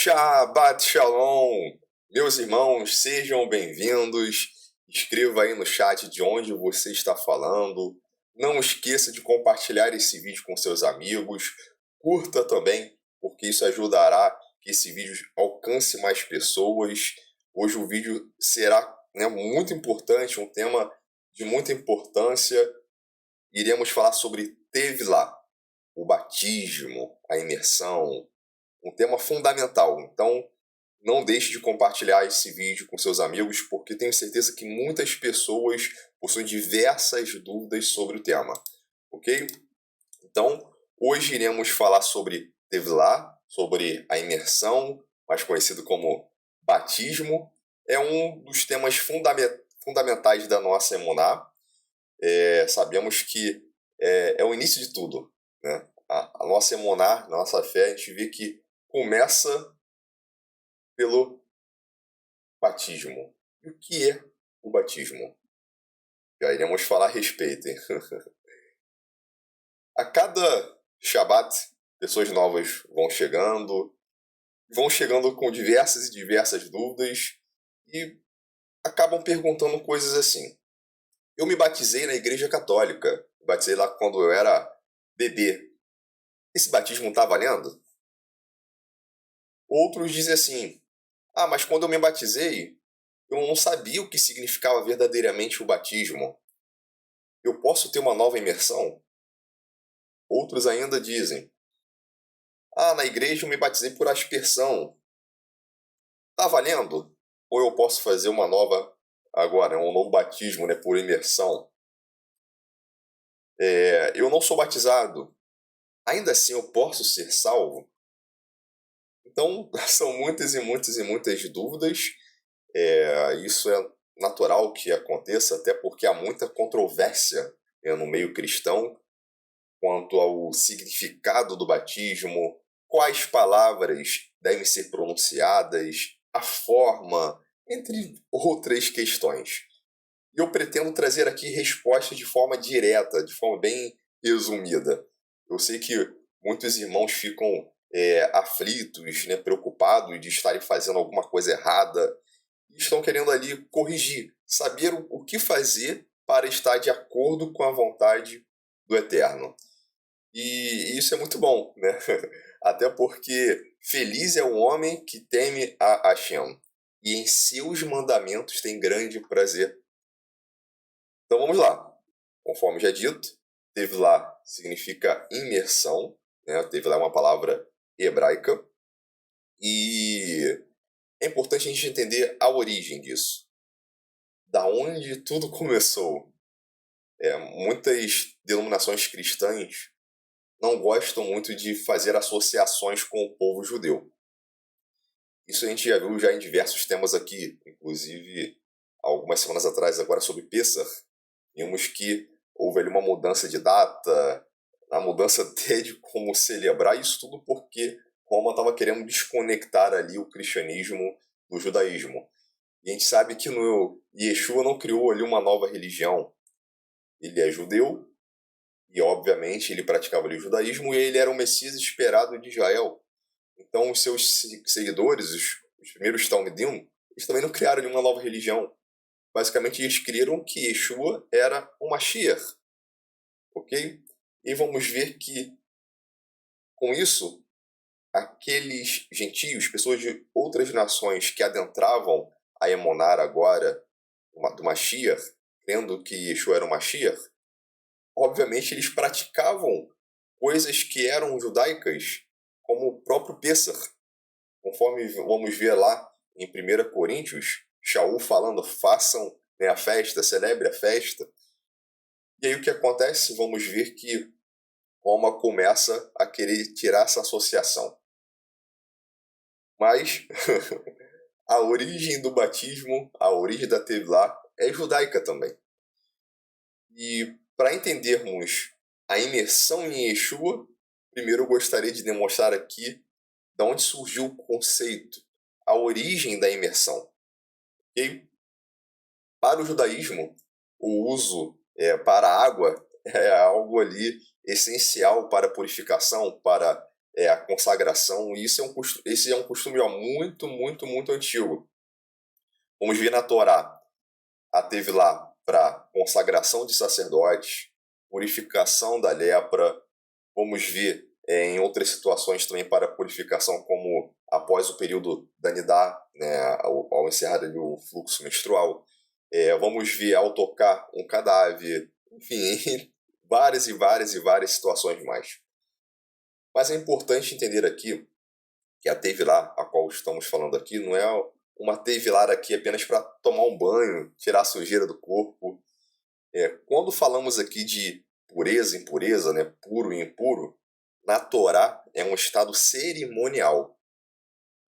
Shabbat Shalom! Meus irmãos, sejam bem-vindos. Escreva aí no chat de onde você está falando. Não esqueça de compartilhar esse vídeo com seus amigos. Curta também, porque isso ajudará que esse vídeo alcance mais pessoas. Hoje o vídeo será, muito importante, um tema de muita importância. Iremos falar sobre Tevila, o batismo, a imersão, um tema fundamental. Então, não deixe de compartilhar esse vídeo com seus amigos, porque tenho certeza que muitas pessoas possuem diversas dúvidas sobre o tema, ok? Então, hoje iremos falar sobre Tevila, sobre a imersão, mais conhecido como batismo. É um dos temas fundamentais da nossa Emuná. Sabemos que é o início de tudo, né? A nossa Emuná, a nossa fé, a gente vê que começa pelo batismo. E o que é o batismo? Já iremos falar a respeito, hein? A cada Shabat, pessoas novas vão chegando com diversas e diversas dúvidas e acabam perguntando coisas assim. Eu me batizei na igreja católica, me batizei lá quando eu era bebê. Esse batismo está valendo? Outros dizem assim, mas quando eu me batizei, eu não sabia o que significava verdadeiramente o batismo. Eu posso ter uma nova imersão? Outros ainda dizem, na igreja eu me batizei por aspersão. Tá valendo? Ou eu posso fazer uma nova agora, um novo batismo, né, por imersão? Eu não sou batizado. Ainda assim eu posso ser salvo? Então, são muitas e muitas e muitas dúvidas. Isso é natural que aconteça, até porque há muita controvérsia, no meio cristão quanto ao significado do batismo, quais palavras devem ser pronunciadas, a forma, entre outras questões. E eu pretendo trazer aqui respostas de forma direta, de forma bem resumida. Eu sei que muitos irmãos ficam aflitos, né, preocupados de estarem fazendo alguma coisa errada, e estão querendo ali corrigir, saber o que fazer para estar de acordo com a vontade do Eterno. E isso é muito bom, né? Até porque feliz é o homem que teme a Hashem, e em seus mandamentos tem grande prazer. Então vamos lá. Conforme já dito, Tevila significa imersão, né? Tevila é uma palavra hebraica, e é importante a gente entender a origem disso. Da onde tudo começou. Muitas denominações cristãs não gostam muito de fazer associações com o povo judeu. Isso a gente já viu já em diversos temas aqui, inclusive algumas semanas atrás, agora sobre Pessah, vimos que houve ali uma mudança de data, a mudança até de como celebrar, isso tudo porque Roma estava querendo desconectar ali o cristianismo do judaísmo. E a gente sabe que Yeshua não criou ali uma nova religião. Ele é judeu, e obviamente ele praticava ali o judaísmo, e ele era o Messias esperado de Israel. Então os seus seguidores, os primeiros Talmidim, eles também não criaram ali uma nova religião. Basicamente eles criaram que Yeshua era o Mashiach, ok? E vamos ver que com isso, aqueles gentios, pessoas de outras nações que adentravam a Emunar agora do Mashiach, crendo que Yeshua era o Mashiach, obviamente eles praticavam coisas que eram judaicas, como o próprio Pessah. Conforme vamos ver lá em 1 Coríntios, Shaul falando, façam, né, a festa, celebre a festa. E aí o que acontece? Vamos ver que Roma começa a querer tirar essa associação. Mas a origem do batismo, a origem da Tevila é judaica também. E para entendermos a imersão em Yeshua, primeiro eu gostaria de demonstrar aqui de onde surgiu o conceito, a origem da imersão. Okay? Para o judaísmo, o uso para a água é algo ali essencial para a purificação, para a consagração, e esse é um costume ó, muito, muito, muito antigo. Vamos ver na Torá, teve lá para consagração de sacerdotes, purificação da lepra, vamos ver em outras situações também para purificação, como após o período da Nidá, né, ao encerrar ali o fluxo menstrual. Vamos ver ao tocar um cadáver, enfim, várias e várias e várias situações mais. Mas é importante entender aqui que a Tevilar, a qual estamos falando aqui, não é uma Tevilar aqui apenas para tomar um banho, tirar a sujeira do corpo. Quando falamos aqui de pureza, impureza, né, puro e impuro, na Torá é um estado cerimonial.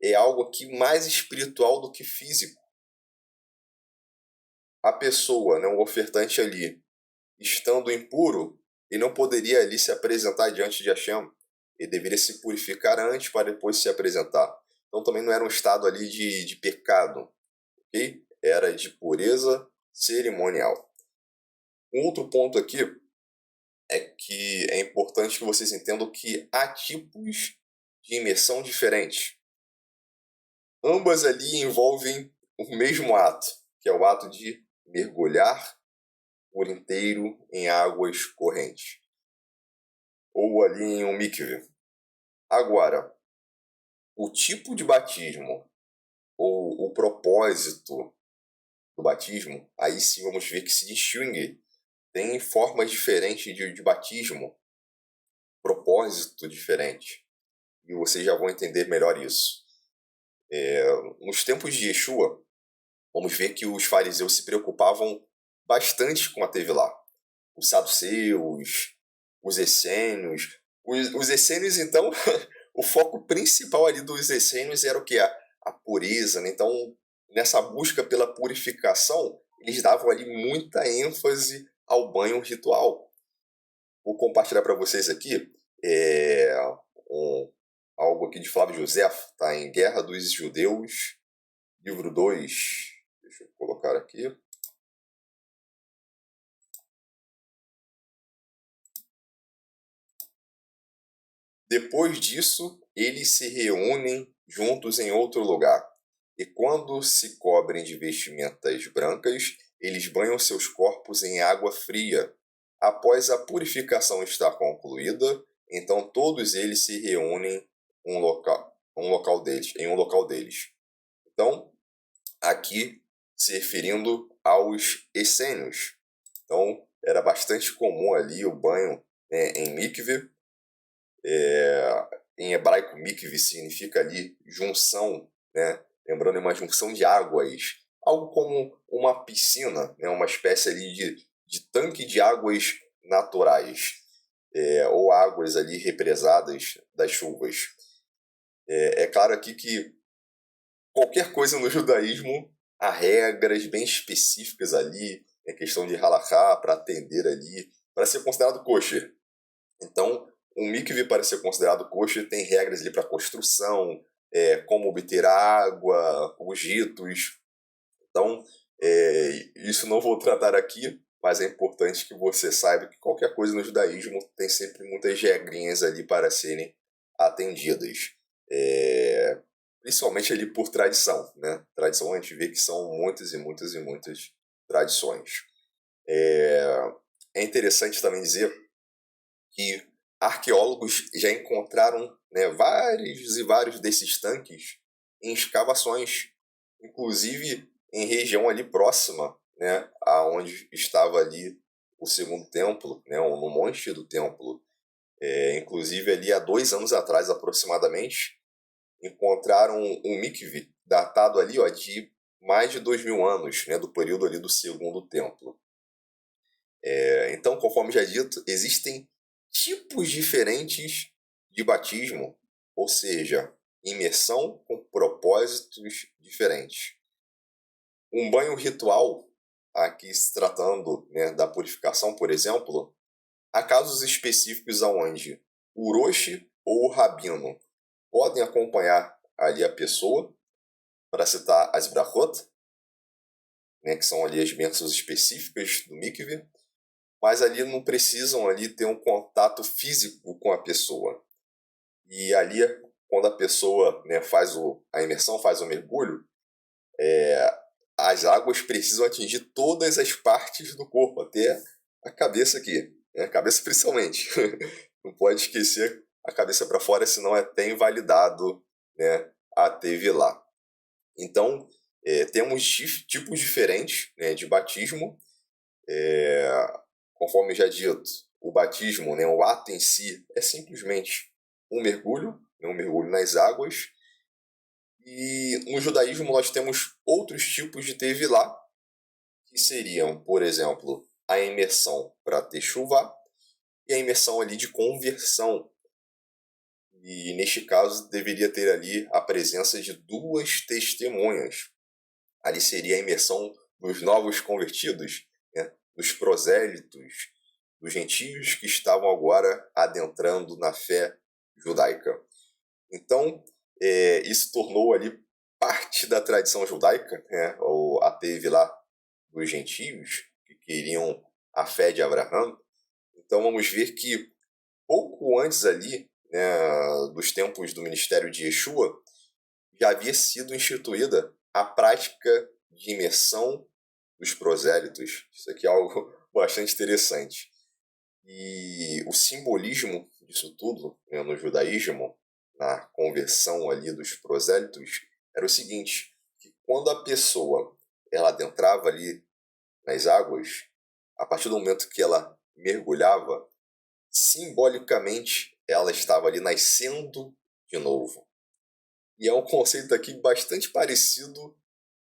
É algo aqui mais espiritual do que físico. A pessoa, né, o ofertante ali, estando impuro, ele não poderia ali se apresentar diante de Hashem. Ele deveria se purificar antes para depois se apresentar. Então também não era um estado ali de pecado, ok? Era de pureza cerimonial. Um outro ponto aqui é que é importante que vocês entendam que há tipos de imersão diferentes. Ambas ali envolvem o mesmo ato, que é o ato de mergulhar por inteiro em águas correntes, ou ali em um mikve. Agora, o tipo de batismo ou o propósito do batismo, aí sim vamos ver que se distingue. Tem formas diferentes de batismo, propósito diferente, e vocês já vão entender melhor isso. Nos tempos de Yeshua, vamos ver que os fariseus se preocupavam bastante com a Tevilá. Os saduceus, os essênios. Os essênios, então, o foco principal ali dos essênios era o que? A pureza, né? Então, nessa busca pela purificação, eles davam ali muita ênfase ao banho ritual. Vou compartilhar para vocês aqui algo aqui de Flávio José, tá? Em Guerra dos Judeus, livro 2. Deixa eu colocar aqui. Depois disso, eles se reúnem juntos em outro lugar, e quando se cobrem de vestimentas brancas, eles banham seus corpos em água fria. Após a purificação estar concluída, então todos eles se reúnem em um local deles. Então, aqui se referindo aos essênios. Então, era bastante comum ali o banho, né, em mikve. Em hebraico, mikve significa ali junção, né? Lembrando, é uma junção de águas, algo como uma piscina, né? Uma espécie ali de tanque de águas naturais, ou águas ali represadas das chuvas. É claro aqui que qualquer coisa no judaísmo há regras bem específicas ali, é questão de halakha para atender ali, para ser considerado kosher. Então, um mikve, para ser considerado kosher, tem regras ali para construção, como obter água, os ritos. Então, isso não vou tratar aqui, mas é importante que você saiba que qualquer coisa no judaísmo tem sempre muitas regrinhas ali para serem atendidas. Principalmente ali por tradição, né? Tradição a gente vê que são muitas e muitas e muitas tradições. É interessante também dizer que arqueólogos já encontraram, né, vários e vários desses tanques em escavações, inclusive em região ali próxima, né, aonde estava ali o segundo templo, né, no monte do templo. Inclusive ali há 2 anos atrás aproximadamente, encontraram um mikve datado ali, ó, de mais de 2000 anos, né, do período ali do segundo templo. Então, conforme já dito, existem tipos diferentes de batismo, ou seja, imersão com propósitos diferentes. Um banho ritual, aqui se tratando, né, da purificação, por exemplo, há casos específicos onde o roche ou o rabino podem acompanhar ali a pessoa para citar as brachot, né, que são ali as bênçãos específicas do mikve, mas ali não precisam ali ter um contato físico com a pessoa. E ali, quando a pessoa, né, faz a imersão, faz o mergulho, as águas precisam atingir todas as partes do corpo, até a cabeça aqui, né? A cabeça principalmente. Não pode esquecer a cabeça para fora, senão é até invalidado, né, a teve lá. Então, temos tipos diferentes, né, de batismo. Conforme já dito, o batismo, né, o ato em si, é simplesmente um mergulho, né, um mergulho nas águas. E no judaísmo nós temos outros tipos de tevilá, que seriam, por exemplo, a imersão para techuvá e a imersão ali de conversão. E neste caso deveria ter ali a presença de duas testemunhas. Ali seria a imersão dos novos convertidos, né, dos prosélitos, dos gentios que estavam agora adentrando na fé judaica. Então, isso tornou ali parte da tradição judaica, né, a teve lá dos gentios que queriam a fé de Abraão. Então vamos ver que pouco antes ali, né, dos tempos do ministério de Yeshua, já havia sido instituída a prática de imersão dos prosélitos. Isso aqui é algo bastante interessante. E o simbolismo disso tudo, né, no judaísmo, na conversão ali dos prosélitos, era o seguinte, que quando a pessoa ela adentrava ali nas águas, a partir do momento que ela mergulhava, simbolicamente ela estava ali nascendo de novo. E é um conceito aqui bastante parecido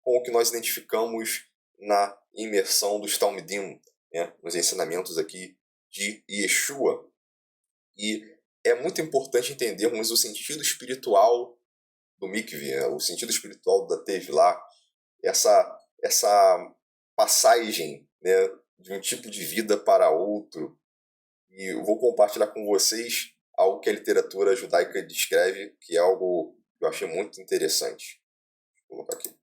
com o que nós identificamos na imersão dos Talmidim, né, nos ensinamentos aqui de Yeshua. E é muito importante entendermos o sentido espiritual do mikve, o sentido espiritual da Tevilá, essa passagem, né, de um tipo de vida para outro. E eu vou compartilhar com vocês algo que a literatura judaica descreve, que é algo que eu achei muito interessante. Vou colocar aqui.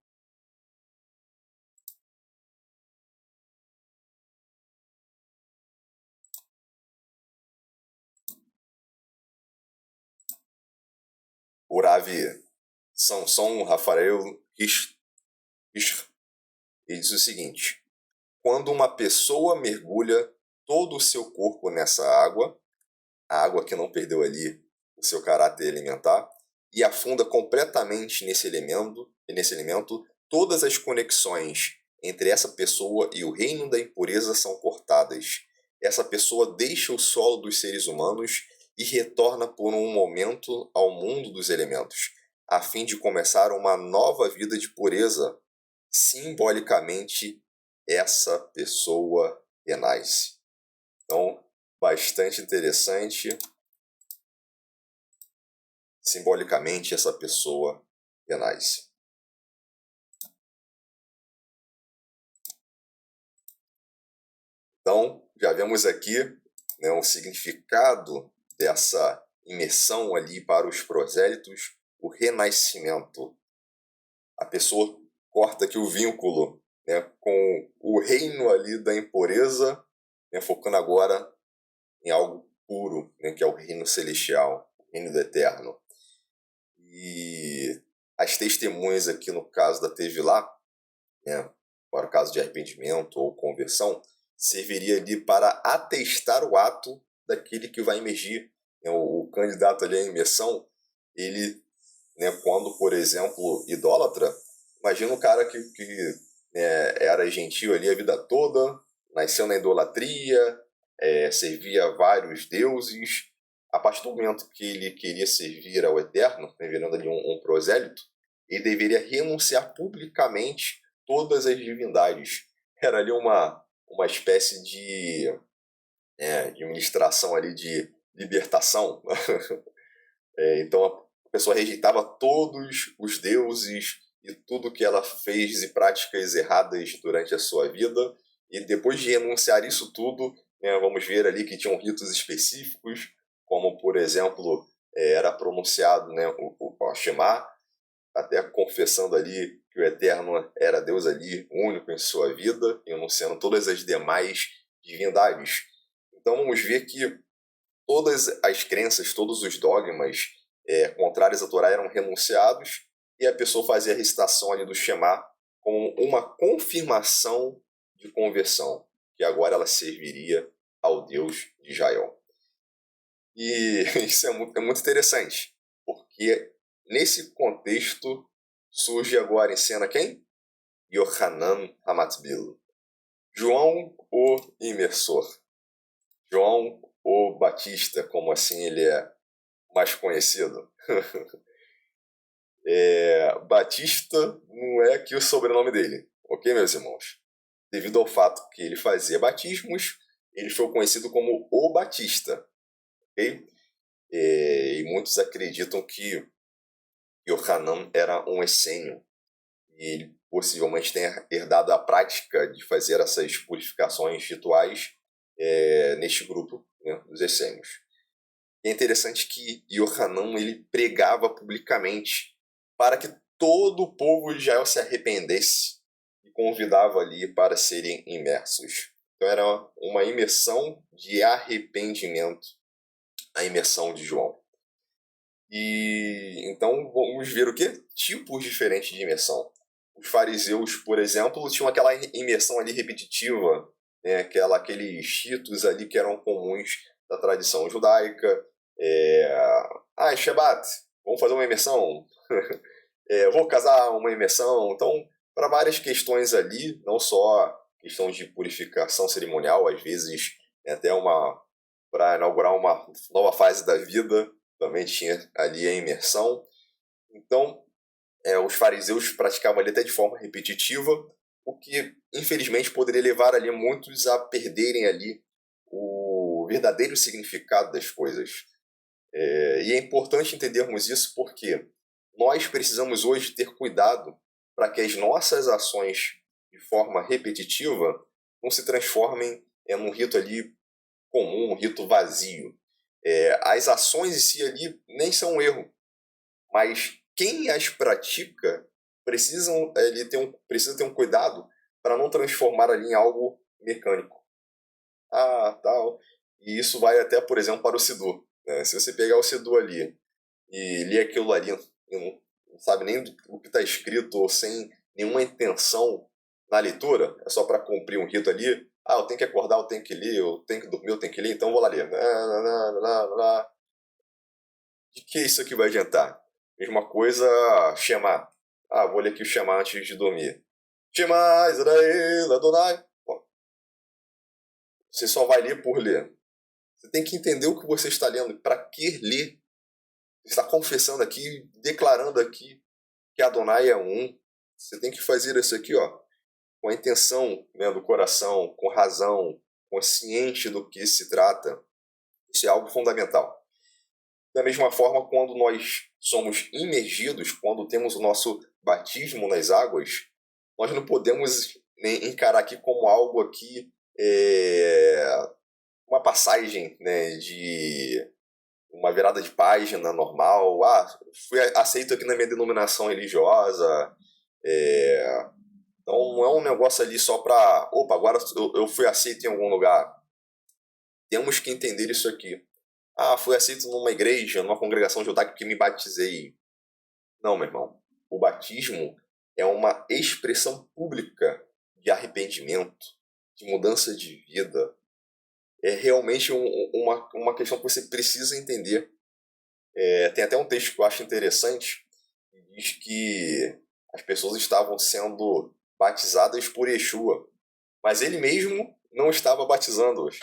O Rav Samson Rafael Ish, ele diz o seguinte: quando uma pessoa mergulha todo o seu corpo nessa água, a água que não perdeu ali o seu caráter alimentar, e afunda completamente nesse elemento, todas as conexões entre essa pessoa e o reino da impureza são cortadas. Essa pessoa deixa o solo dos seres humanos e retorna por um momento ao mundo dos elementos, a fim de começar uma nova vida de pureza. Simbolicamente, essa pessoa renasce. Então, bastante interessante. Simbolicamente, essa pessoa renasce. Então, já vemos aqui, né, o significado dessa imersão ali para os prosélitos, o renascimento. A pessoa corta aqui o vínculo, né, com o reino ali da impureza, né, focando agora em algo puro, né, que é o reino celestial, o reino do eterno. E as testemunhas aqui no caso da Tevilá, né, para o caso de arrependimento ou conversão, serviria ali para atestar o ato daquele que vai emergir. Né, o candidato ali à imersão, ele, né, quando, por exemplo, idólatra, imagina um cara que era gentil ali a vida toda, nasceu na idolatria, servia a vários deuses. A partir do momento que ele queria servir ao Eterno, né, virando ali um prosélito, ele deveria renunciar publicamente todas as divindades. Era ali uma espécie de ministração ali de libertação. Então a pessoa rejeitava todos os deuses e tudo que ela fez de práticas erradas durante a sua vida. E depois de renunciar isso tudo, né, vamos ver ali que tinham ritos específicos, como por exemplo era pronunciado, né, o Shema, até confessando ali que o Eterno era Deus ali, único em sua vida, e anunciando todas as demais divindades. Então vamos ver que todas as crenças, todos os dogmas contrários à Torá eram renunciados, e a pessoa fazia a recitação ali do Shema como uma confirmação de conversão, que agora ela serviria ao Deus de Israel. E isso é muito interessante, porque nesse contexto surge agora em cena quem? Yohanan Hamatbil, João o Imersor, João o Batista, como assim ele é mais conhecido. Batista não é aqui o sobrenome dele, ok, meus irmãos? Devido ao fato que ele fazia batismos, ele foi conhecido como o Batista, ok? E muitos acreditam que Yohanan era um essênio, e ele possivelmente tenha herdado a prática de fazer essas purificações rituais neste grupo, né, dos essênios. E é interessante que Yohanan ele pregava publicamente para que todo o povo de Israel se arrependesse e convidava ali para serem imersos. Então era uma imersão de arrependimento, a imersão de João. E então vamos ver o quê? Tipos diferentes de imersão. Os fariseus, por exemplo, tinham aquela imersão ali repetitiva, né? Aqueles ritos ali que eram comuns da tradição judaica. Shabat, vamos fazer uma imersão. Vou casar, uma imersão. Então, para várias questões ali, não só questão de purificação cerimonial, às vezes até para inaugurar uma nova fase da vida, também tinha ali a imersão. Então, os fariseus praticavam ali até de forma repetitiva, o que infelizmente poderia levar ali muitos a perderem ali o verdadeiro significado das coisas. E é importante entendermos isso porque nós precisamos hoje ter cuidado para que as nossas ações de forma repetitiva não se transformem num rito ali comum, um rito vazio. As ações em si ali nem são um erro, mas quem as pratica precisa ter um cuidado para não transformar ali em algo mecânico. Tal. E isso vai até, por exemplo, para o Sidu. Né? Se você pegar o Sidu ali e ler aquilo ali, não sabe nem o que está escrito, ou sem nenhuma intenção na leitura, é só para cumprir um rito ali. Eu tenho que acordar, eu tenho que ler, eu tenho que dormir, eu tenho que ler, então vou lá ler. De que isso aqui vai adiantar? Mesma coisa, Shema. Vou ler aqui o Shema antes de dormir. Shema Israel Adonai. Bom, você só vai ler por ler. Você tem que entender o que você está lendo. Para que ler? Você está confessando aqui, declarando aqui que Adonai é um. Você tem que fazer isso aqui, com a intenção, né, do coração, com razão, consciente do que se trata. Isso é algo fundamental. Da mesma forma, quando nós somos imergidos, quando temos o nosso batismo nas águas, nós não podemos encarar aqui como algo aqui, uma passagem, né, de uma virada de página normal. Fui aceito aqui na minha denominação religiosa. Então não é um negócio ali só para, agora eu fui aceito em algum lugar. Temos que entender isso aqui. Fui aceito numa igreja, numa congregação judaica que me batizei. Não, meu irmão. O batismo é uma expressão pública de arrependimento, de mudança de vida. É realmente uma questão que você precisa entender. Tem até um texto que eu acho interessante, que diz que as pessoas estavam sendo batizadas por Yeshua, mas ele mesmo não estava batizando-as.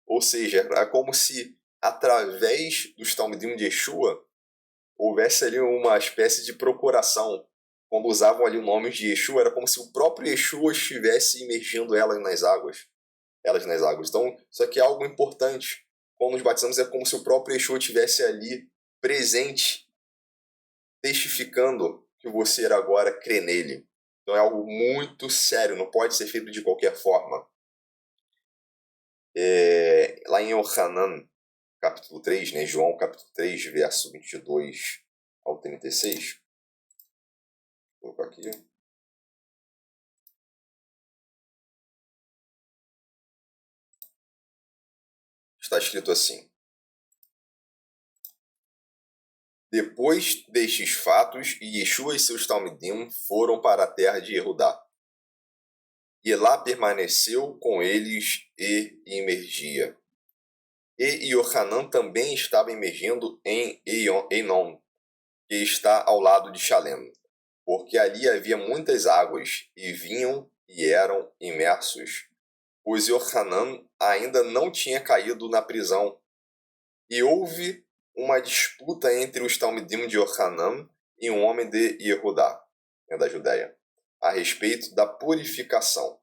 Ou seja, é como se através dos Talmidim de Yeshua houvesse ali uma espécie de procuração. Quando usavam ali o nome de Yeshua, era como se o próprio Yeshua estivesse imergindo elas nas águas. Então, isso aqui é algo importante. Quando nos batizamos, é como se o próprio Yeshua estivesse ali presente, testificando que você agora crê nele. Então é algo muito sério, não pode ser feito de qualquer forma. Lá em Yohanan, capítulo 3, né, João capítulo 3, verso 22 ao 36. Vou colocar aqui. Está escrito assim: Depois destes fatos, Yeshua e seus talmidim foram para a terra de Judá. E lá permaneceu com eles e emergia. E Iohanan também estava emergindo em Enon, que está ao lado de Shalem, porque ali havia muitas águas, e vinham e eram imersos. Pois Iohanan ainda não tinha caído na prisão. E houve uma disputa entre os talmidim de Iohanan e um homem de Yehudá, da Judéia, a respeito da purificação.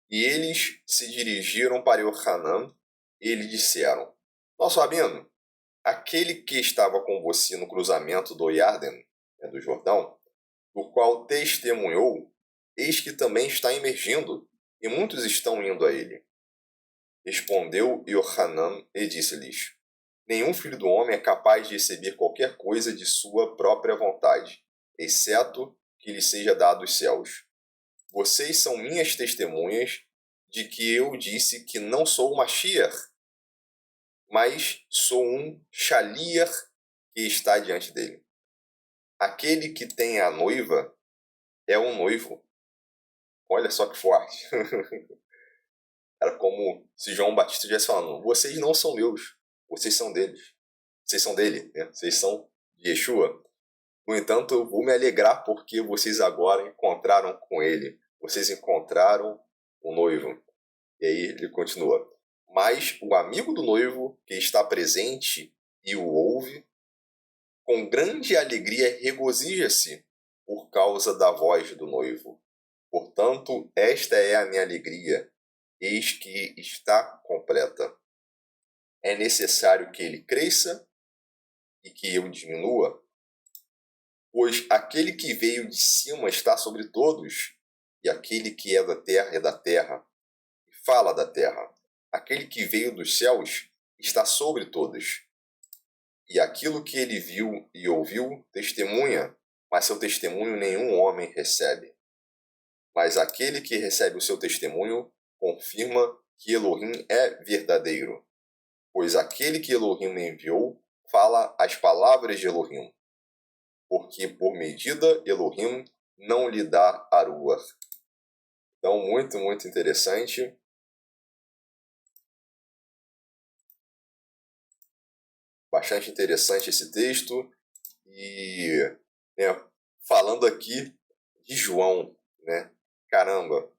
E eles se dirigiram para Iohanan e lhe disseram: Nosso rabino, aquele que estava com você no cruzamento do Yarden, do Jordão, do qual testemunhou, eis que também está emergindo, e muitos estão indo a ele. Respondeu Iohanan e disse-lhes: Nenhum filho do homem é capaz de receber qualquer coisa de sua própria vontade, exceto que lhe seja dado os céus. Vocês são minhas testemunhas de que eu disse que não sou uma Mashiach, mas sou um Shaliach que está diante dele. Aquele que tem a noiva é um noivo. Olha só que forte. Era como se João Batista estivesse falando: vocês não são meus, vocês são deles. Vocês são dele, né? Vocês são de Yeshua. No entanto, eu vou me alegrar porque vocês agora encontraram com ele. Vocês encontraram o noivo. E aí ele continua: Mas o amigo do noivo que está presente e o ouve, com grande alegria regozija-se por causa da voz do noivo. Portanto, esta é a minha alegria, eis que está completa. É necessário que ele cresça e que eu diminua, pois aquele que veio de cima está sobre todos, e aquele que é da terra, e fala da terra. Aquele que veio dos céus está sobre todos. E aquilo que ele viu e ouviu testemunha, mas seu testemunho nenhum homem recebe. Mas aquele que recebe o seu testemunho confirma que Elohim é verdadeiro, pois aquele que Elohim me enviou fala as palavras de Elohim, porque por medida Elohim não lhe dá arua. Então, muito, muito interessante. Bastante interessante esse texto. E, né, falando aqui de João, né? Caramba,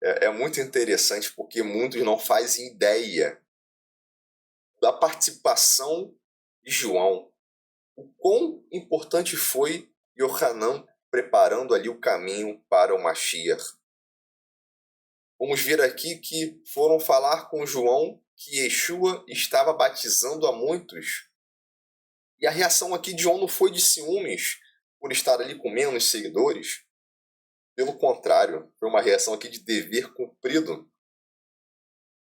é muito interessante porque muitos não fazem ideia da participação de João. O quão importante foi Yohanan preparando ali o caminho para o Mashiach. Vamos ver aqui que foram falar com João que Yeshua estava batizando a muitos. E a reação aqui de João não foi de ciúmes por estar ali com menos seguidores. Pelo contrário, foi uma reação aqui de dever cumprido.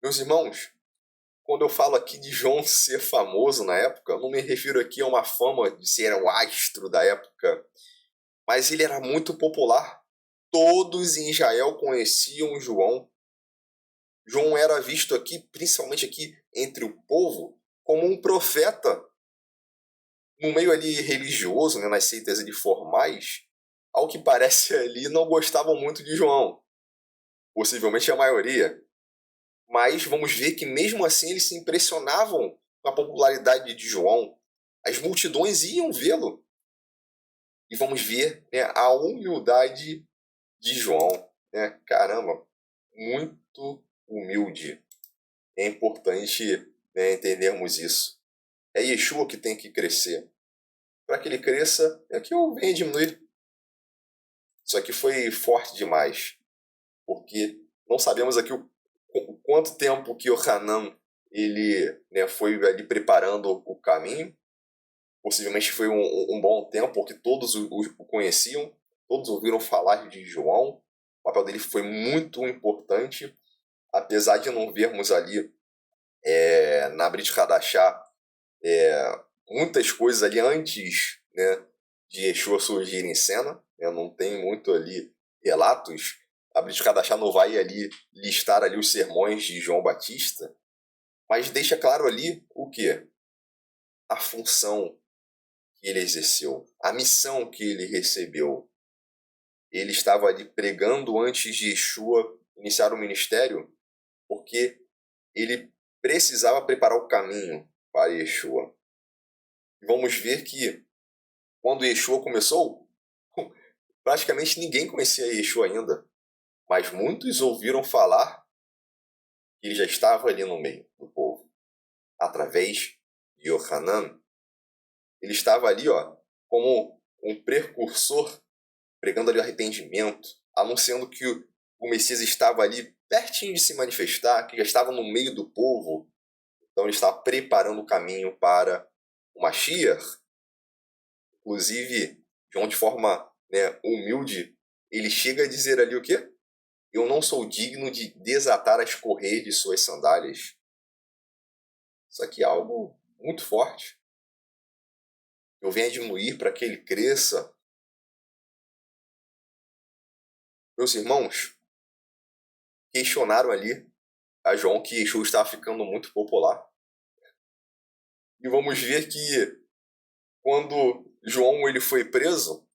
Meus irmãos, quando eu falo aqui de João ser famoso na época, eu não me refiro aqui a uma fama de ser o astro da época, mas ele era muito popular. Todos em Israel conheciam João. João era visto aqui, principalmente aqui entre o povo, como um profeta. No meio ali religioso, né, nas seitas ali formais, ao que parece ali não gostavam muito de João. Possivelmente a maioria. Mas vamos ver que mesmo assim eles se impressionavam com a popularidade de João. As multidões iam vê-lo. E vamos ver, né, a humildade de João. Né? Caramba, muito humilde. É importante, né, entendermos isso. É Yeshua que tem que crescer. Para que ele cresça, é que eu venha diminuir. Isso aqui foi forte demais. Porque não sabemos aqui o quanto tempo que o Hanan ele, né, foi ali preparando o caminho. Possivelmente foi um bom tempo, porque todos o conheciam, todos ouviram falar de João. O papel dele foi muito importante, apesar de não vermos ali na Brit Hadashah muitas coisas ali antes, né, de Yeshua surgir em cena. Né, não tem muito ali relatos. A Brit Hadashah não vai ali listar ali os sermões de João Batista, mas deixa claro ali o quê? A função que ele exerceu, a missão que ele recebeu. Ele estava ali pregando antes de Yeshua iniciar o ministério, porque ele precisava preparar o caminho para Yeshua. E vamos ver que quando Yeshua começou, praticamente ninguém conhecia Yeshua ainda, mas muitos ouviram falar que ele já estava ali no meio do povo, através de Yohanan. Ele estava ali, como um precursor, pregando ali o arrependimento, anunciando que o Messias estava ali pertinho de se manifestar, que já estava no meio do povo. Então ele estava preparando o caminho para o Mashiach. Inclusive, João, de forma humilde, ele chega a dizer ali o quê? Eu não sou digno de desatar as correias de suas sandálias. Isso aqui é algo muito forte. Eu venho a diminuir para que ele cresça. Meus irmãos questionaram ali a João que Yeshua estava ficando muito popular. E vamos ver que quando João ele foi preso,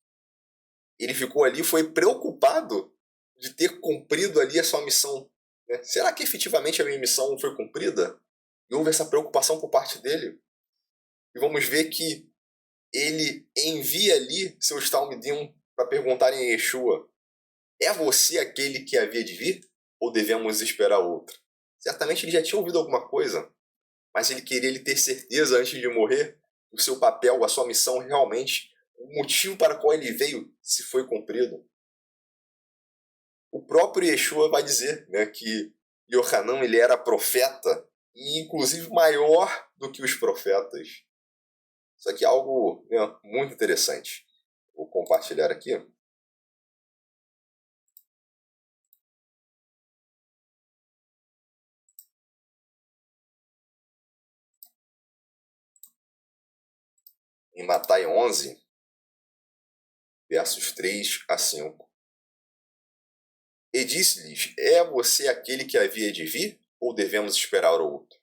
ele ficou ali, foi preocupado de ter cumprido ali a sua missão. Né? Será que efetivamente a minha missão foi cumprida? E houve essa preocupação por parte dele. E vamos ver que ele envia ali seus talmidim para perguntarem a Yeshua: é você aquele que havia de vir? Ou devemos esperar outro? Certamente ele já tinha ouvido alguma coisa, mas ele queria ter certeza antes de morrer o seu papel, a sua missão realmente, o motivo para o qual ele veio, se foi cumprido. O próprio Yeshua vai dizer que Yohanan ele era profeta e inclusive maior do que os profetas. Isso aqui é algo muito interessante. Vou compartilhar aqui. Em Mateus 11, versos 3 a 5. E disse-lhes: é você aquele que havia de vir, ou devemos esperar outro?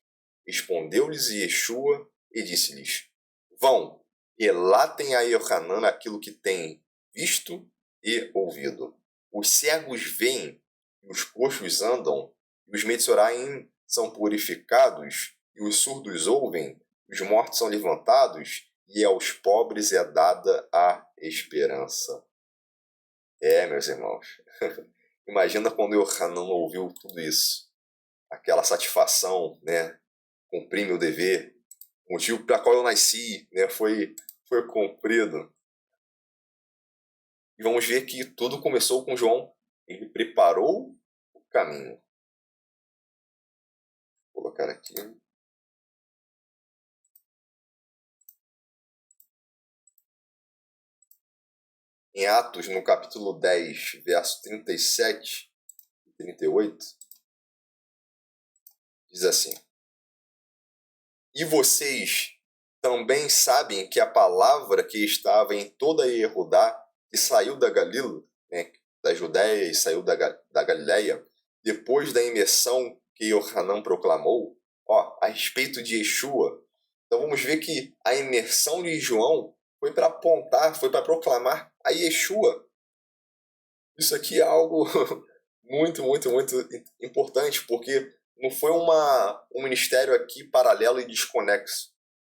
Respondeu-lhes Yeshua e disse-lhes: vão, relatem a Yohanan aquilo que têm visto e ouvido. Os cegos veem, e os coxos andam, e os Metzoraim são purificados, e os surdos ouvem, e os mortos são levantados, e aos pobres é dada a esperança. Meus irmãos, imagina quando Yohanan ouviu tudo isso. Aquela satisfação, cumprir meu dever, o motivo para qual eu nasci, foi cumprido. E vamos ver que tudo começou com João. Ele preparou o caminho. Vou colocar aqui. Em Atos, no capítulo 10, verso 37 e 38, diz assim: e vocês também sabem que a palavra que estava em toda a Yehudá, que saiu da Galila, da Judéia e saiu da Galileia, depois da imersão que Yohanan proclamou, a respeito de Yeshua. Então vamos ver que a imersão de João foi para apontar, foi para proclamar a Yeshua. Isso aqui é algo muito, muito, muito importante, porque não foi um ministério aqui paralelo e desconexo.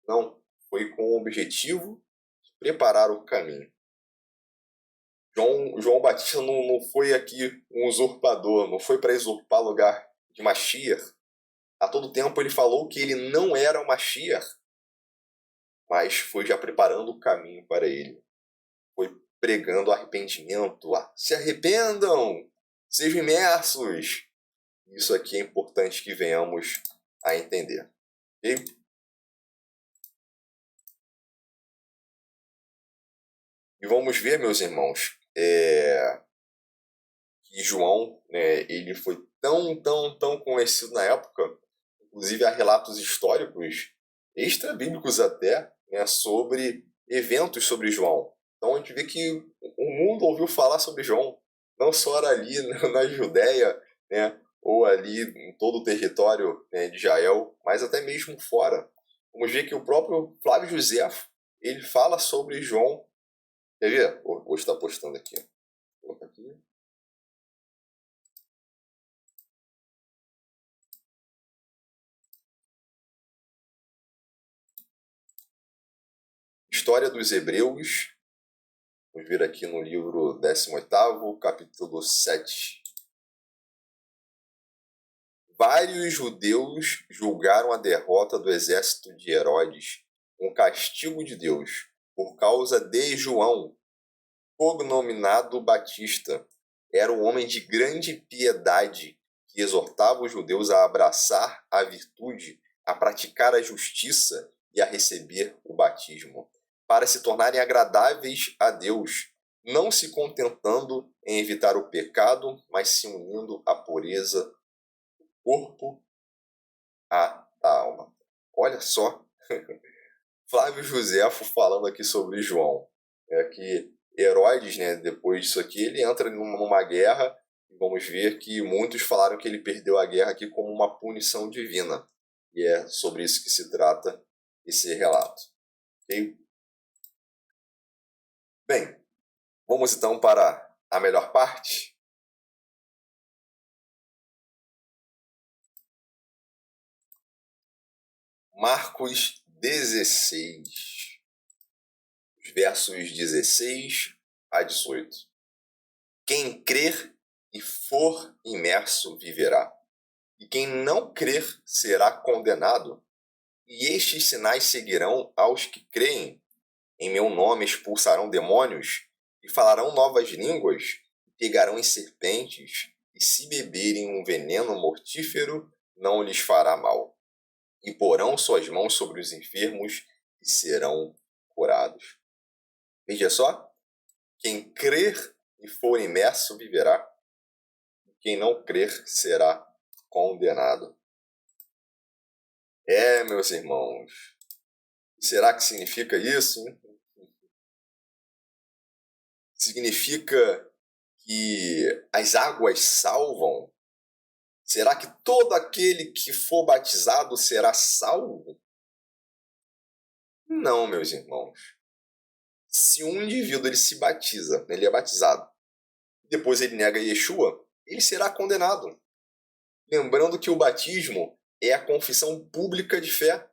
Não, foi com o objetivo de preparar o caminho. João Batista não foi aqui um usurpador, não foi para usurpar o lugar de Mashiach. A todo tempo ele falou que ele não era o Mashiach, mas foi já preparando o caminho para ele. Foi pregando arrependimento. Se arrependam, sejam imersos. Isso aqui é importante que venhamos a entender. Okay? E vamos ver, meus irmãos, que João, ele foi tão conhecido na época, inclusive há relatos históricos, extra-bíblicos até, sobre eventos sobre João. Então a gente vê que o mundo ouviu falar sobre João, não só ali na Judéia, ou ali em todo o território de Israel, mas até mesmo fora. Vamos ver que o próprio Flávio Josefo ele fala sobre João. Quer ver? Vou estar postando aqui. Vou colocar aqui. História dos Hebreus. Vamos ver aqui no livro 18º, capítulo 7. Vários judeus julgaram a derrota do exército de Herodes um castigo de Deus, por causa de João, cognominado Batista. Era um homem de grande piedade, que exortava os judeus a abraçar a virtude, a praticar a justiça e a receber o batismo, para se tornarem agradáveis a Deus, não se contentando em evitar o pecado, mas se unindo à pureza do corpo à alma. Olha só, Flávio Josefo falando aqui sobre João. É que Herodes, né, depois disso aqui, ele entra numa guerra, e vamos ver que muitos falaram que ele perdeu a guerra aqui como uma punição divina. E é sobre isso que se trata esse relato. Okay? Bem, vamos então para a melhor parte. Marcos 16, versos 16 a 18. Quem crer e for imerso viverá, e quem não crer será condenado. E estes sinais seguirão aos que creem. Em meu nome expulsarão demônios, e falarão novas línguas, e pegarão em serpentes, e se beberem um veneno mortífero, não lhes fará mal. E porão suas mãos sobre os enfermos, e serão curados. Veja só, quem crer e for imerso viverá, e quem não crer será condenado. Meus irmãos, será que significa isso? Significa que as águas salvam? Será que todo aquele que for batizado será salvo? Não, meus irmãos. Se um indivíduo ele se batiza, ele é batizado, depois ele nega Yeshua, ele será condenado. Lembrando que o batismo é a confissão pública de fé.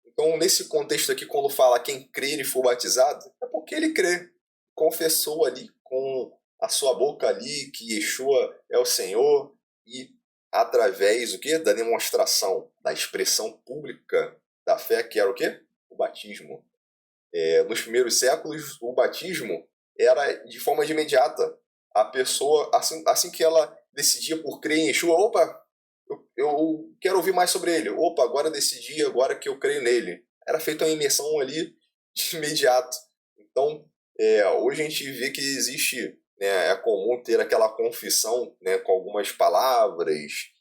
Então, nesse contexto aqui, quando fala quem crer e for batizado, é porque ele crê. Confessou ali com a sua boca ali que Yeshua é o Senhor e através o quê? Da demonstração, da expressão pública da fé, que era o quê? O batismo. Nos primeiros séculos, o batismo era de forma imediata. A pessoa, assim que ela decidia por crer em Yeshua, opa, eu quero ouvir mais sobre ele. Opa, agora decidi, agora que eu creio nele. Era feita uma imersão ali de imediato. Então, hoje a gente vê que existe, né, é comum ter aquela confissão, né, com algumas palavras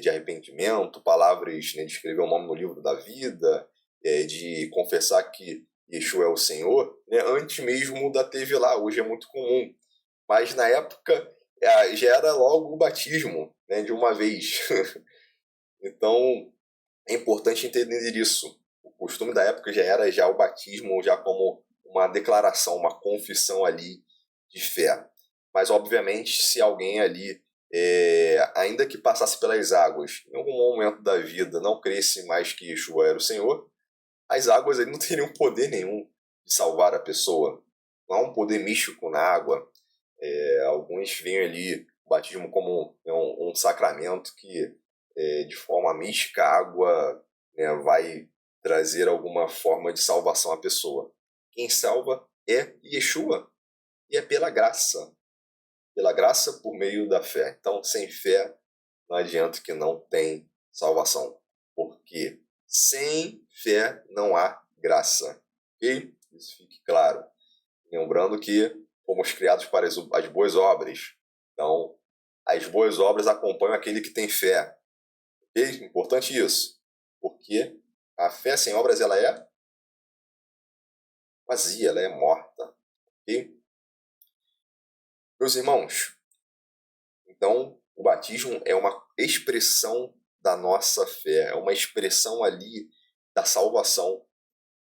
de arrependimento, palavras, né, de escrever o nome no livro da vida, de confessar que Yeshua é o Senhor, né, antes mesmo da TV lá. Hoje é muito comum. Mas na época já era logo o batismo, né, de uma vez. Então é importante entender isso. O costume da época já era já o batismo, já como uma declaração, uma confissão ali de fé. Mas obviamente se alguém ali, ainda que passasse pelas águas, em algum momento da vida não cresce mais que Yeshua era o Senhor, as águas ali não teriam poder nenhum de salvar a pessoa. Não há um poder místico na água. Alguns veem ali o batismo como, né, um sacramento que, de forma mística, a água, né, vai trazer alguma forma de salvação à pessoa. Quem salva é Yeshua, e é pela graça por meio da fé. Então, sem fé, não adianta que não tem salvação, porque sem fé não há graça. Ok? Isso fique claro. Lembrando que fomos criados para as boas obras. Então, as boas obras acompanham aquele que tem fé. Ok? Importante isso. Porque a fé sem obras ela é vazia, ela é morta. Ok? Meus irmãos, então o batismo é uma expressão da nossa fé, é uma expressão ali da salvação.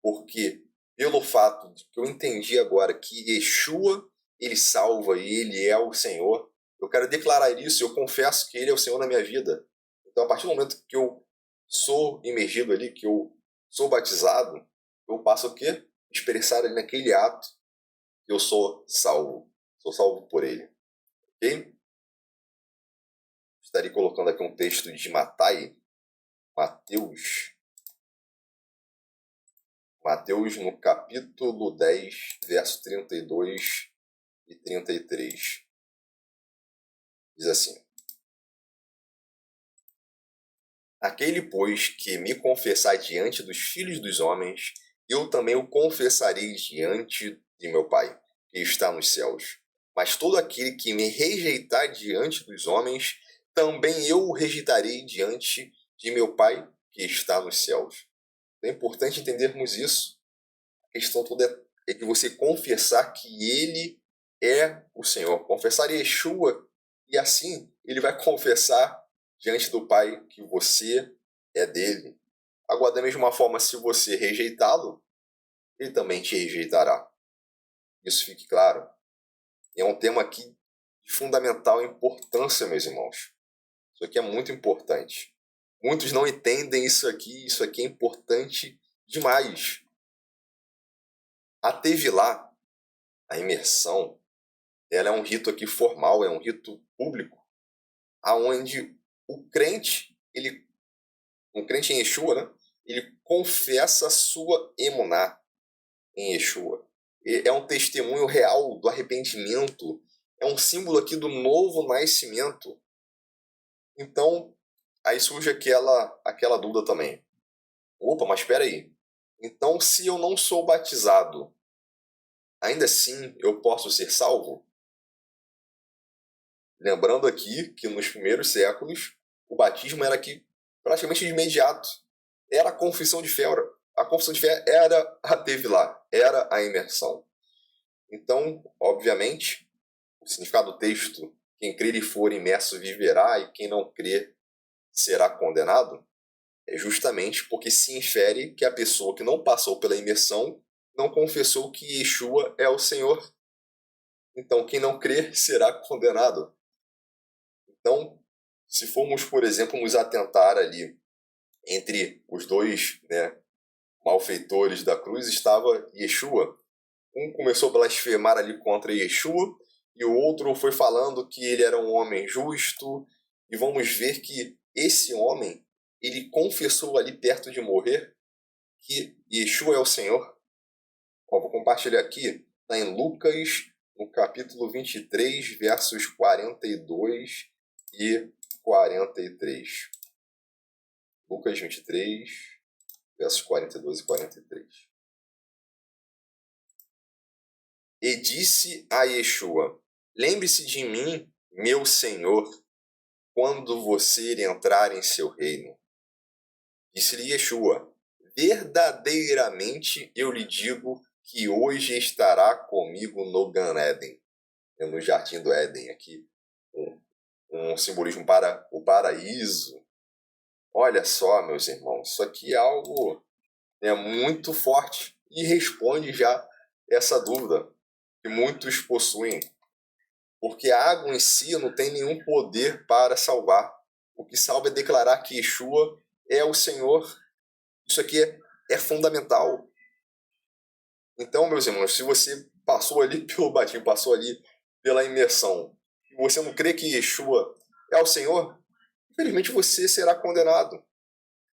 porque pelo fato de que eu entendi agora que Yeshua, ele salva e ele é o Senhor, eu quero declarar isso, eu confesso que ele é o Senhor na minha vida. Então, a partir do momento que eu sou imergido ali, que eu sou batizado, eu passo o quê? Expressar ali naquele ato que eu sou salvo por ele. Ok? Estarei colocando aqui um texto de Mateus no capítulo 10, verso 32 e 33. Diz assim: Aquele, pois, que me confessar diante dos filhos dos homens, eu também o confessarei diante de meu Pai, que está nos céus. Mas todo aquele que me rejeitar diante dos homens, também eu o rejeitarei diante de meu Pai, que está nos céus. É importante entendermos isso. A questão toda é de você confessar que Ele é o Senhor. Confessar Yeshua, e assim Ele vai confessar diante do Pai que você é dele. Agora, da mesma forma, se você rejeitá-lo, Ele também te rejeitará. Isso fique claro. E é um tema aqui de fundamental importância, meus irmãos. Isso aqui é muito importante. Muitos não entendem isso aqui é importante demais. A Tevilá, a imersão, ela é um rito aqui formal, é um rito público, aonde o crente, um crente em Yeshua, né, ele confessa a sua emuná em Yeshua. É um testemunho real do arrependimento, é um símbolo aqui do novo nascimento. Então, aí surge aquela dúvida também. Opa, mas espera aí. Então, se eu não sou batizado, ainda assim eu posso ser salvo? Lembrando aqui que nos primeiros séculos, o batismo era aqui praticamente de imediato. Era a confissão de fé. A confissão de fé era a Tevilá, era a imersão. Então, obviamente, o significado do texto, quem crer e for imerso viverá, e quem não crer será condenado, é justamente porque se infere que a pessoa que não passou pela imersão não confessou que Yeshua é o Senhor. Então, quem não crer será condenado. Então, se formos, por exemplo, nos atentar ali entre os dois, né, malfeitores da cruz, estava Yeshua. Um começou a blasfemar ali contra Yeshua e o outro foi falando que ele era um homem justo. E vamos ver que esse homem, ele confessou ali perto de morrer que Yeshua é o Senhor. Ó, vou compartilhar aqui, está em Lucas, no capítulo 23, versos 42 e 43. Lucas 23, versos 42 e 43. E disse a Yeshua: Lembre-se de mim, meu Senhor, quando você entrar em seu reino. Disse-lhe Yeshua: Verdadeiramente eu lhe digo que hoje estará comigo no Gan Eden, no Jardim do Éden, aqui um simbolismo para o paraíso. Olha só, meus irmãos, isso aqui é algo muito forte e responde já essa dúvida que muitos possuem, porque a água em si não tem nenhum poder para salvar. O que salva é declarar que Yeshua é o Senhor. Isso aqui é fundamental. Então, meus irmãos, se você passou ali pelo batismo, passou ali pela imersão, e você não crê que Yeshua é o Senhor, infelizmente você será condenado,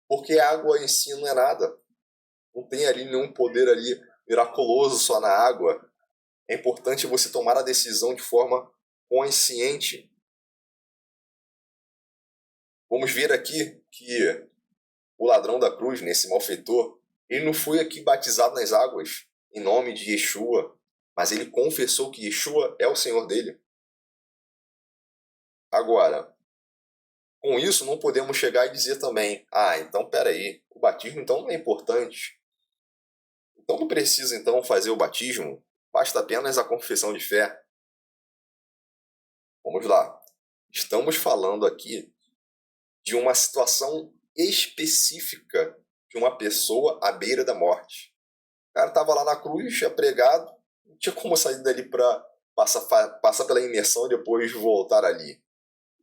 porque a água em si não é nada. Não tem ali nenhum poder ali miraculoso só na água. É importante você tomar a decisão de forma consciente. Vamos ver aqui que o ladrão da cruz, nesse malfeitor, ele não foi aqui batizado nas águas em nome de Yeshua, mas ele confessou que Yeshua é o Senhor dele. Agora, com isso não podemos chegar e dizer também, então peraí, o batismo então não é importante. Então não precisa então fazer o batismo, basta apenas a confissão de fé. Vamos lá. Estamos falando aqui de uma situação específica de uma pessoa à beira da morte. cara estava lá na cruz, é pregado, não tinha como sair dali para passar pela imersão e depois voltar ali.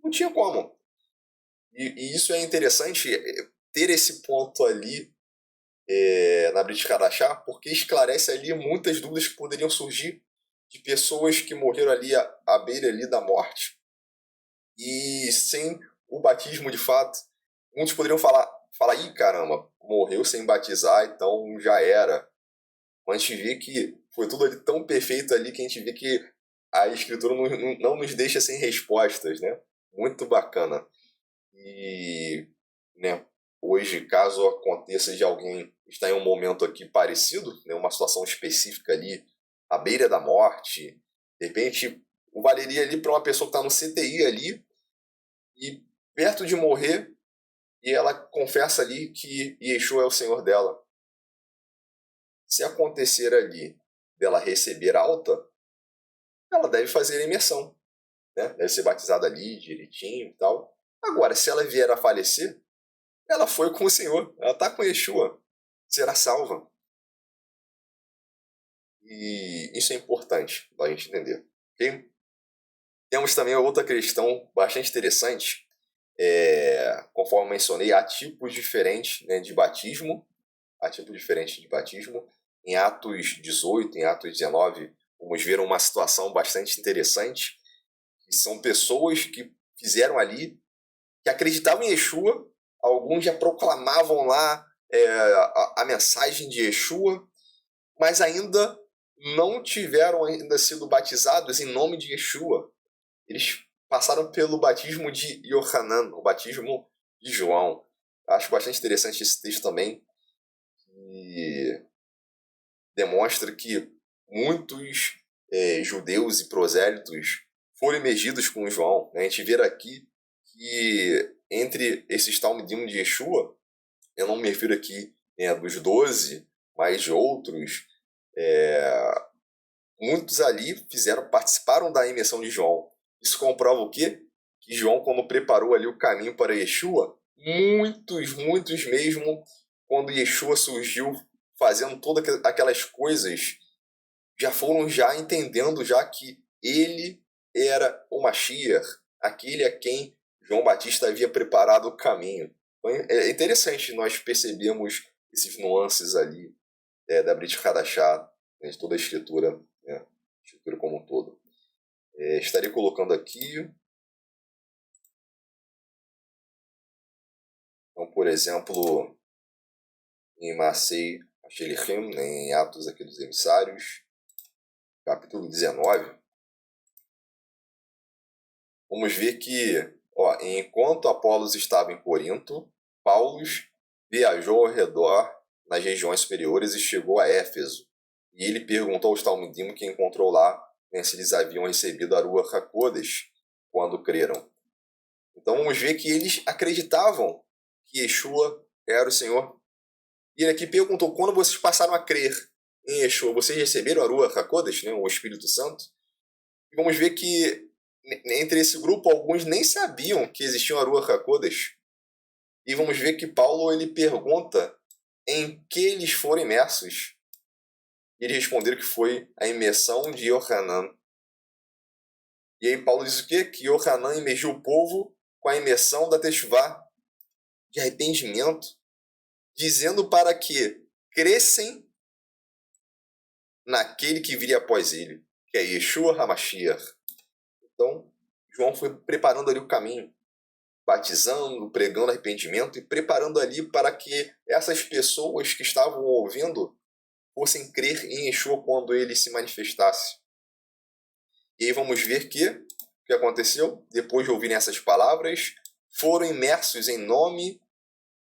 Não tinha como. E isso é interessante, ter esse ponto ali na Brit Hadashah, porque esclarece ali muitas dúvidas que poderiam surgir de pessoas que morreram ali à beira ali da morte e sem o batismo de fato. Muitos poderiam falar, ih, caramba, morreu sem batizar, então já era. Mas a gente vê que foi tudo ali tão perfeito ali que a gente vê que a escritura não nos deixa sem respostas, né? Muito bacana. E, né, hoje, caso aconteça de alguém estar em um momento aqui parecido, né, uma situação específica ali, à beira da morte, de repente, valeria ali para uma pessoa que está no CTI ali e perto de morrer, e ela confessa ali que Yeshua é o Senhor dela. Se acontecer ali dela receber alta, ela deve fazer a imersão, né? Deve ser batizada ali direitinho e tal. Agora, se ela vier a falecer, ela foi com o Senhor, ela está com Yeshua, será salva. E isso é importante para a gente entender. Okay? Temos também outra questão bastante interessante. Conforme mencionei, há tipos diferentes, né, de batismo. Há tipos diferentes de batismo. Em Atos 18, em Atos 19, vamos ver uma situação bastante interessante. Que são pessoas que fizeram ali, que acreditavam em Yeshua, alguns já proclamavam lá a mensagem de Yeshua, mas ainda não tiveram ainda sido batizados em nome de Yeshua. Eles passaram pelo batismo de Yohanan, o batismo de João. Acho bastante interessante esse texto também, que demonstra que muitos judeus e prosélitos foram imergidos com João. A gente vê aqui que entre esses Talmidim de Yeshua, eu não me refiro aqui dos 12, mas de outros, muitos ali participaram da imersão de João. Isso comprova o quê? Que João, quando preparou ali o caminho para Yeshua, muitos mesmo, quando Yeshua surgiu fazendo todas aquelas coisas, já foram já entendendo já que ele era o Mashiach, aquele a quem João Batista havia preparado o caminho. Então, é interessante nós percebemos esses nuances ali da Brit Hadashah, né, de toda a escritura, né, a escritura como um todo. Estarei colocando aqui, então, por exemplo, em Masei Shelichim, né, em Atos aqui dos Emissários, capítulo 19, vamos ver que, enquanto Apolos estava em Corinto, Paulo viajou ao redor nas regiões superiores e chegou a Éfeso. E ele perguntou aos talmidim que encontrou lá, né, se eles haviam recebido a Ruach HaKodesh quando creram. Então vamos ver que eles acreditavam que Yeshua era o Senhor. E ele aqui perguntou, quando vocês passaram a crer em Yeshua, vocês receberam a Ruach HaKodesh, né, o Espírito Santo? E vamos ver que entre esse grupo, alguns nem sabiam que existia a Ruach HaKodesh. E vamos ver que Paulo ele pergunta em que eles foram imersos. E eles responderam que foi a imersão de Yohanan. E aí Paulo diz o quê? Que Yohanan imergiu o povo com a imersão da Teshuvá, de arrependimento, dizendo para que crescem naquele que viria após ele, que é Yeshua HaMashiach. Então, João foi preparando ali o caminho, batizando, pregando arrependimento e preparando ali para que essas pessoas que estavam ouvindo fossem crer em Yeshua quando ele se manifestasse. E aí vamos ver que o que aconteceu? Depois de ouvirem essas palavras, foram imersos em nome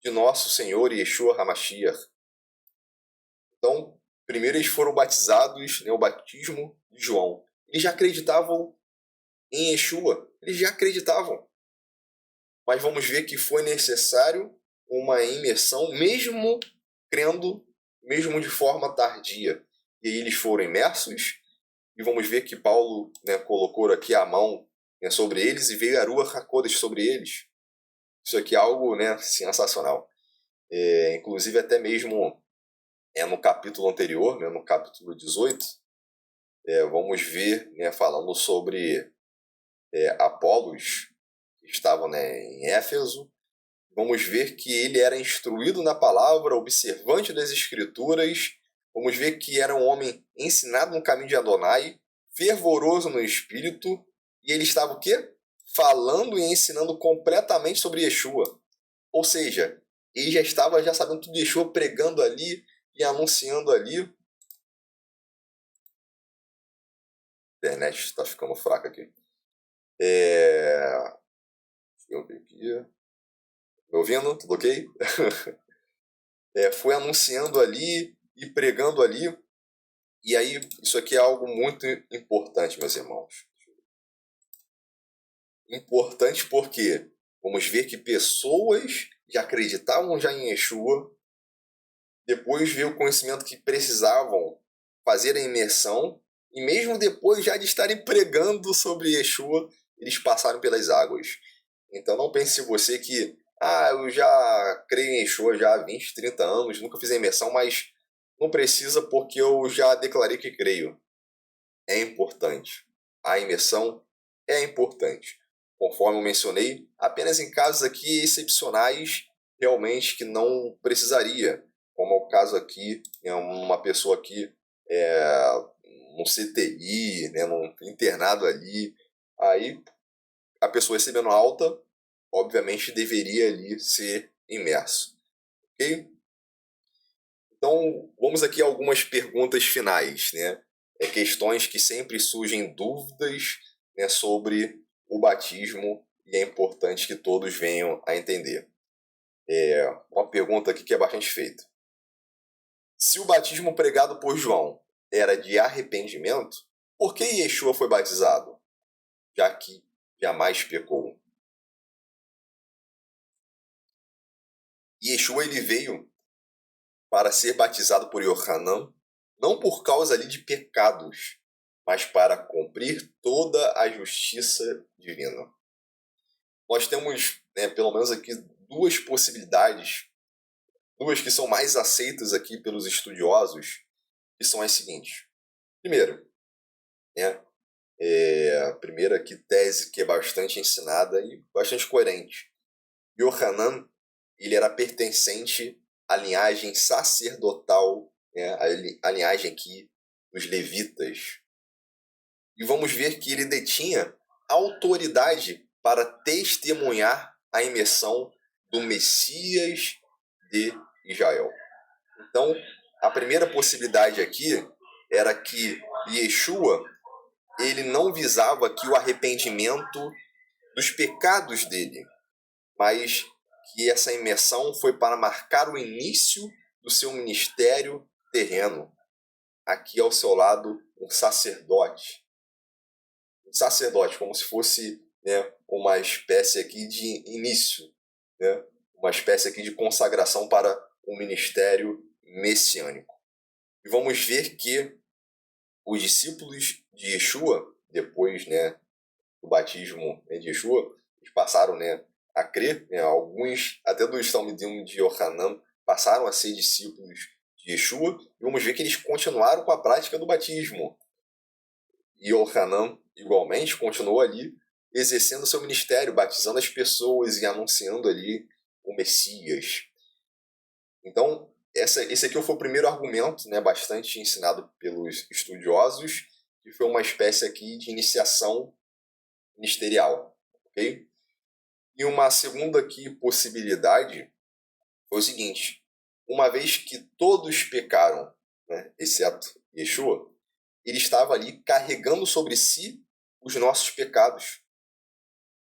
de nosso Senhor Yeshua HaMashiach. Então, primeiro eles foram batizados, né, o batismo de João. Eles já acreditavam em Yeshua, eles já acreditavam. Mas vamos ver que foi necessário uma imersão, mesmo crendo, mesmo de forma tardia. E aí eles foram imersos, e vamos ver que Paulo, né, colocou aqui a mão, né, sobre eles e veio a Ruach HaKodesh sobre eles. Isso aqui é algo, né, sensacional. Inclusive até mesmo no capítulo anterior, né, no capítulo 18, vamos ver, né, falando sobre Apolos, que estava, né, em Éfeso. Vamos ver que ele era instruído na palavra, observante das escrituras. Vamos ver que era um homem ensinado no caminho de Adonai, fervoroso no espírito, e ele estava o quê? Falando e ensinando completamente sobre Yeshua. Ou seja, ele já estava sabendo tudo de Yeshua, pregando ali e anunciando ali. A internet está ficando fraca aqui. Deixa eu ver aqui. Me ouvindo? Tudo ok? Foi anunciando ali e pregando ali. E aí, isso aqui é algo muito importante, meus irmãos. Importante porque vamos ver que pessoas que acreditavam já em Yeshua, depois veio o conhecimento que precisavam fazer a imersão, e mesmo depois já de estarem pregando sobre Yeshua, eles passaram pelas águas. Então não pense você que, eu já creio em Yeshua já há 20, 30 anos, nunca fiz a imersão, mas não precisa porque eu já declarei que creio. É importante. A imersão é importante. Conforme eu mencionei, apenas em casos aqui excepcionais, realmente que não precisaria, como é o caso aqui, é uma pessoa aqui no CTI, né, num internado ali, aí a pessoa recebendo alta, obviamente deveria ali ser imerso, ok? Então, vamos aqui a algumas perguntas finais, né? Questões que sempre surgem dúvidas, né, sobre o batismo e é importante que todos venham a entender. Uma pergunta aqui que é bastante feita. Se o batismo pregado por João era de arrependimento, por que Yeshua foi batizado, já que jamais pecou? Yeshua ele veio para ser batizado por Yohanan, não por causa ali de pecados, mas para cumprir toda a justiça divina. Nós temos, né, pelo menos aqui, duas possibilidades, duas que são mais aceitas aqui pelos estudiosos, que são as seguintes. Primeiro, né, a primeira aqui, tese que é bastante ensinada e bastante coerente. Yohanan, ele era pertencente à linhagem sacerdotal, né, a linhagem aqui dos levitas. E vamos ver que ele detinha autoridade para testemunhar a imersão do Messias de Israel. Então, a primeira possibilidade aqui era que Yeshua ele não visava aqui o arrependimento dos pecados dele, mas que essa imersão foi para marcar o início do seu ministério terreno. Aqui ao seu lado, um sacerdote. Um sacerdote, como se fosse, né, uma espécie aqui de início, né, uma espécie aqui de consagração para o ministério messiânico. E vamos ver que os discípulos de Yeshua, depois, né, do batismo de Yeshua, eles passaram, né, a crer, né, alguns, até do Talmidim de Yohanan, passaram a ser discípulos de Yeshua, e vamos ver que eles continuaram com a prática do batismo. E Yohanan, igualmente, continuou ali, exercendo seu ministério, batizando as pessoas e anunciando ali o Messias. Então, esse aqui foi o primeiro argumento, né, bastante ensinado pelos estudiosos, que foi uma espécie aqui de iniciação ministerial, ok? E uma segunda aqui possibilidade foi o seguinte: uma vez que todos pecaram, né, exceto Yeshua, ele estava ali carregando sobre si os nossos pecados,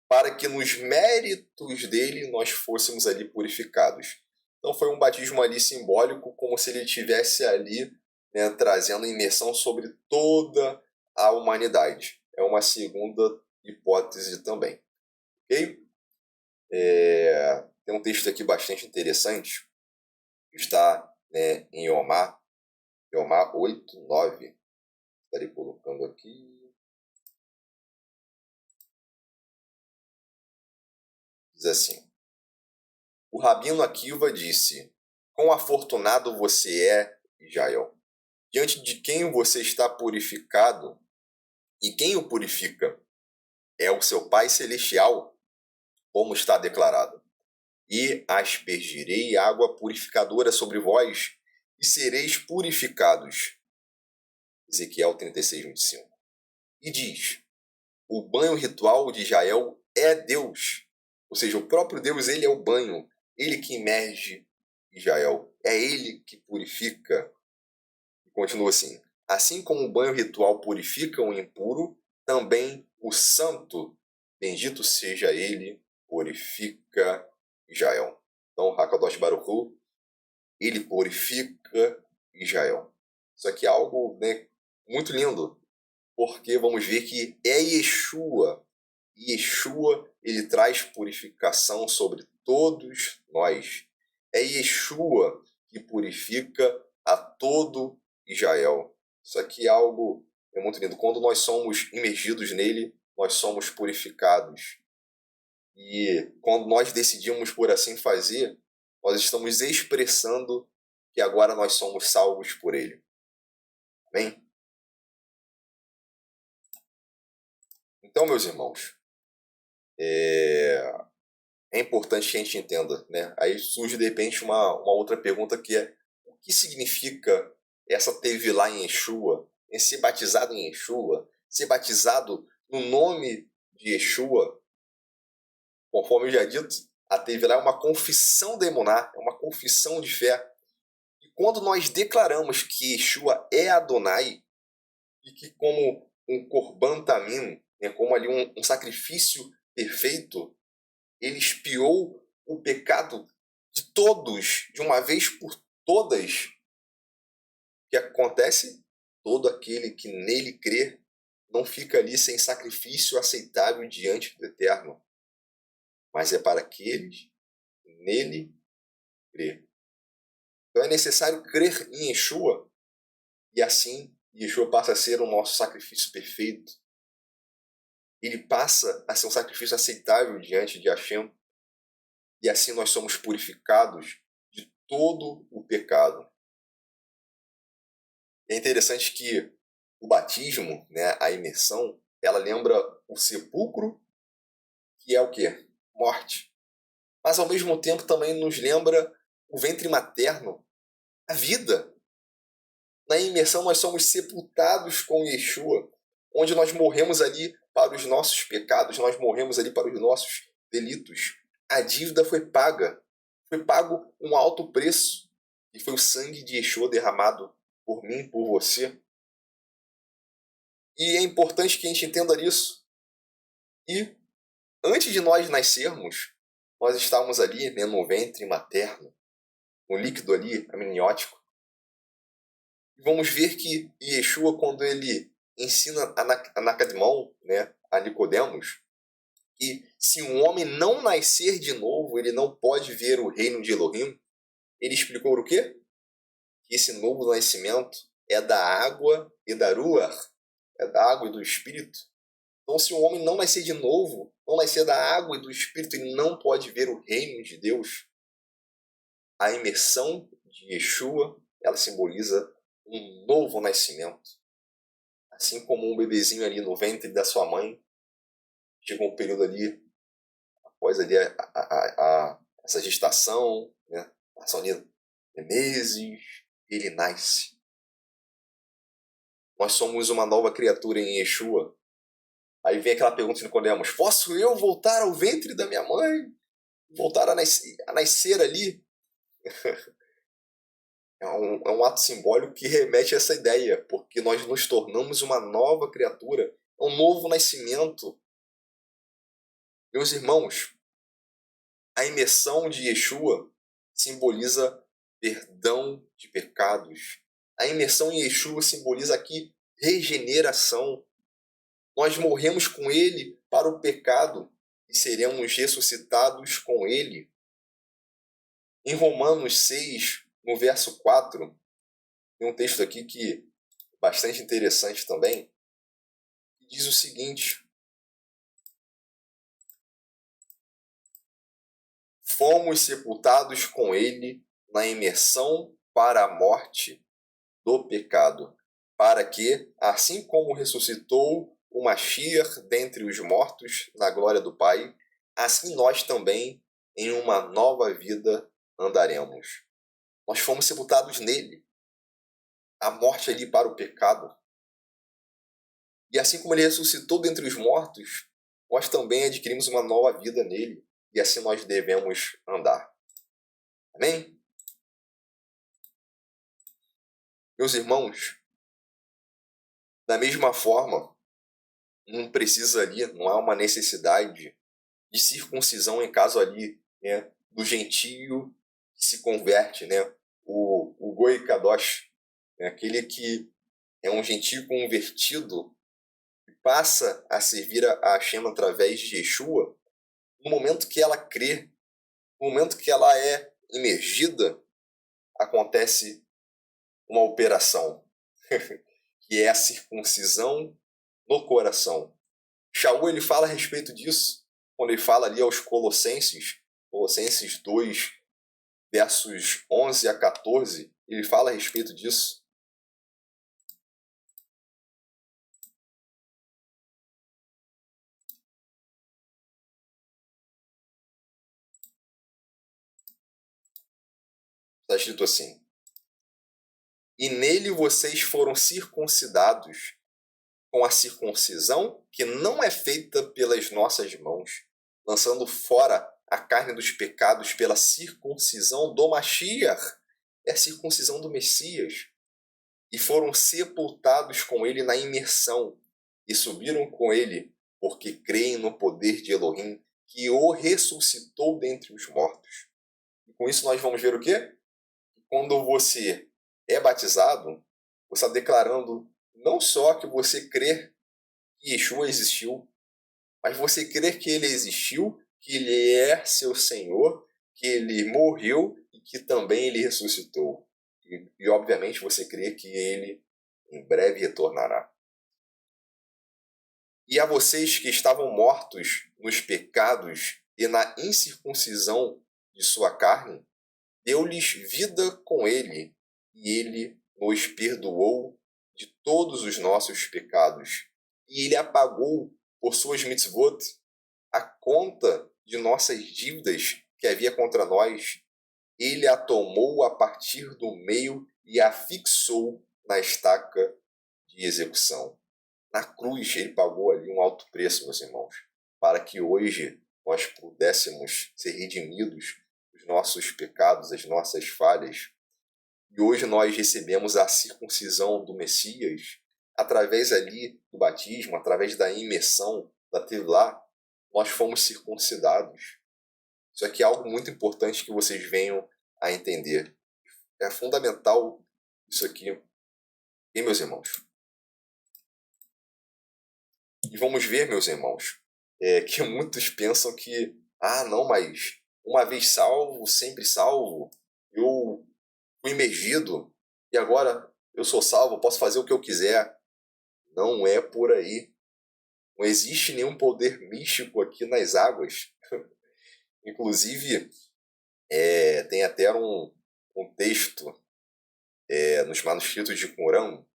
para que nos méritos dele nós fôssemos ali purificados. Então foi um batismo ali simbólico, como se ele estivesse ali, né, trazendo imersão sobre toda a humanidade. É uma segunda hipótese também. Ok? Tem um texto aqui bastante interessante, que está, né, em Yomá 8:9. Estarei colocando aqui. Diz assim: o Rabino Akiva disse: quão afortunado você é, Israel. Diante de quem você está purificado, e quem o purifica é o seu Pai Celestial, como está declarado. E aspergirei água purificadora sobre vós, e sereis purificados. Ezequiel 36, 25. E diz, o banho ritual de Israel é Deus. Ou seja, o próprio Deus, ele é o banho. Ele que imerge Israel. É ele que purifica. E continua assim. Assim como o banho ritual purifica o impuro, também o santo, bendito seja ele, purifica Israel. Então, Hakadosh Baruch Hu, ele purifica Israel. Isso aqui é algo, né, muito lindo, porque vamos ver que é Yeshua. Yeshua, ele traz purificação sobre todos nós. É Yeshua que purifica a todo Israel. Isso aqui é algo muito lindo. Quando nós somos imergidos nele, nós somos purificados. E quando nós decidimos por assim fazer, nós estamos expressando que agora nós somos salvos por ele. Amém? Então, meus irmãos, é importante que a gente entenda, né? Aí surge de repente uma outra pergunta que é: o que significa essa Tevilá em Yeshua, em ser batizado em Yeshua, ser batizado no nome de Yeshua? Conforme eu já dito, a Tevilá é uma confissão de emuná, é uma confissão de fé. E quando nós declaramos que Yeshua é Adonai, e que como um korban tamim, né, como ali um sacrifício perfeito, ele expiou o pecado de todos, de uma vez por todas. O que acontece? Todo aquele que nele crê não fica ali sem sacrifício aceitável diante do Eterno, mas é para aqueles que nele crê. Então é necessário crer em Yeshua, e assim Yeshua passa a ser o nosso sacrifício perfeito. Ele passa a ser um sacrifício aceitável diante de Hashem, e assim nós somos purificados de todo o pecado. É interessante que o batismo, né, a imersão, ela lembra o sepulcro, que é o quê? Morte. Mas ao mesmo tempo também nos lembra o ventre materno, a vida. Na imersão nós somos sepultados com Yeshua, onde nós morremos ali para os nossos pecados, nós morremos ali para os nossos delitos. A dívida foi paga. Foi pago um alto preço, e foi o sangue de Yeshua derramado por mim, por você. E é importante que a gente entenda isso. E antes de nós nascermos, nós estávamos ali, né, no ventre materno, no líquido ali amniótico. E vamos ver que Yeshua, quando ele ensina a Nacadimão, né, a Nicodemos, que se um homem não nascer de novo, ele não pode ver o reino de Elohim, ele explicou o quê? Que esse novo nascimento é da água e da ruach, é da água e do Espírito. Então, se um homem não nascer de novo, não nascer da água e do Espírito, ele não pode ver o reino de Deus. A imersão de Yeshua, ela simboliza um novo nascimento. Assim como um bebezinho ali no ventre da sua mãe, chega um período ali, após ali essa gestação, né? Passam ali meses, ele nasce. Nós somos uma nova criatura em Yeshua. Aí vem aquela pergunta de Nicodemos: posso eu voltar ao ventre da minha mãe? Voltar a nascer ali? É um ato simbólico que remete a essa ideia, porque nós nos tornamos uma nova criatura, um novo nascimento. Meus irmãos, a imersão de Yeshua simboliza perdão de pecados. A imersão em Yeshua simboliza aqui regeneração. Nós morremos com ele para o pecado e seremos ressuscitados com ele. Em Romanos 6, no verso 4, tem um texto aqui que é bastante interessante também, que diz o seguinte: fomos sepultados com ele na imersão para a morte, do pecado, para que, assim como ressuscitou o Mashiach dentre os mortos na glória do Pai, assim nós também em uma nova vida andaremos. Nós fomos sepultados nele, a morte ali para o pecado. E assim como ele ressuscitou dentre os mortos, nós também adquirimos uma nova vida nele, e assim nós devemos andar. Amém? Meus irmãos, da mesma forma, não precisa ali, não há uma necessidade de circuncisão em caso ali, né, do gentio que se converte, né, o Goi Kadosh, né, aquele que é um gentio convertido e passa a servir a Hashem através de Yeshua. No momento que ela crê, no momento que ela é imergida, acontece uma operação, que é a circuncisão no coração. Shaul ele fala a respeito disso, quando ele fala ali aos Colossenses, Colossenses 2, versos 11 a 14, ele fala a respeito disso. Está escrito assim: e nele vocês foram circuncidados com a circuncisão que não é feita pelas nossas mãos, lançando fora a carne dos pecados pela circuncisão do Mashiach, é a circuncisão do Messias, e foram sepultados com ele na imersão, e subiram com ele, porque creem no poder de Elohim, que o ressuscitou dentre os mortos. E com isso nós vamos ver o quê? Quando você é batizado, você está declarando não só que você crê que Yeshua existiu, mas você crê que ele existiu, que ele é seu Senhor, que ele morreu e que também ele ressuscitou. E obviamente você crê que ele em breve retornará. E a vocês que estavam mortos nos pecados e na incircuncisão de sua carne, deu-lhes vida com ele, e ele nos perdoou de todos os nossos pecados. E ele apagou, por suas mitzvot, a conta de nossas dívidas que havia contra nós. Ele a tomou a partir do meio e a fixou na estaca de execução. Na cruz ele pagou ali um alto preço, meus irmãos, para que hoje nós pudéssemos ser redimidos dos nossos pecados, das nossas falhas. E hoje nós recebemos a circuncisão do Messias através ali do batismo, através da imersão da Tevlá, nós fomos circuncidados. Isso aqui é algo muito importante que vocês venham a entender. É fundamental isso aqui, hein, meus irmãos? E vamos ver, meus irmãos, que muitos pensam que, não, mas uma vez salvo, sempre salvo, eu fui imergido e agora eu sou salvo, posso fazer o que eu quiser. Não é por aí. Não existe nenhum poder místico aqui nas águas. Inclusive, tem até um texto nos manuscritos de Corão.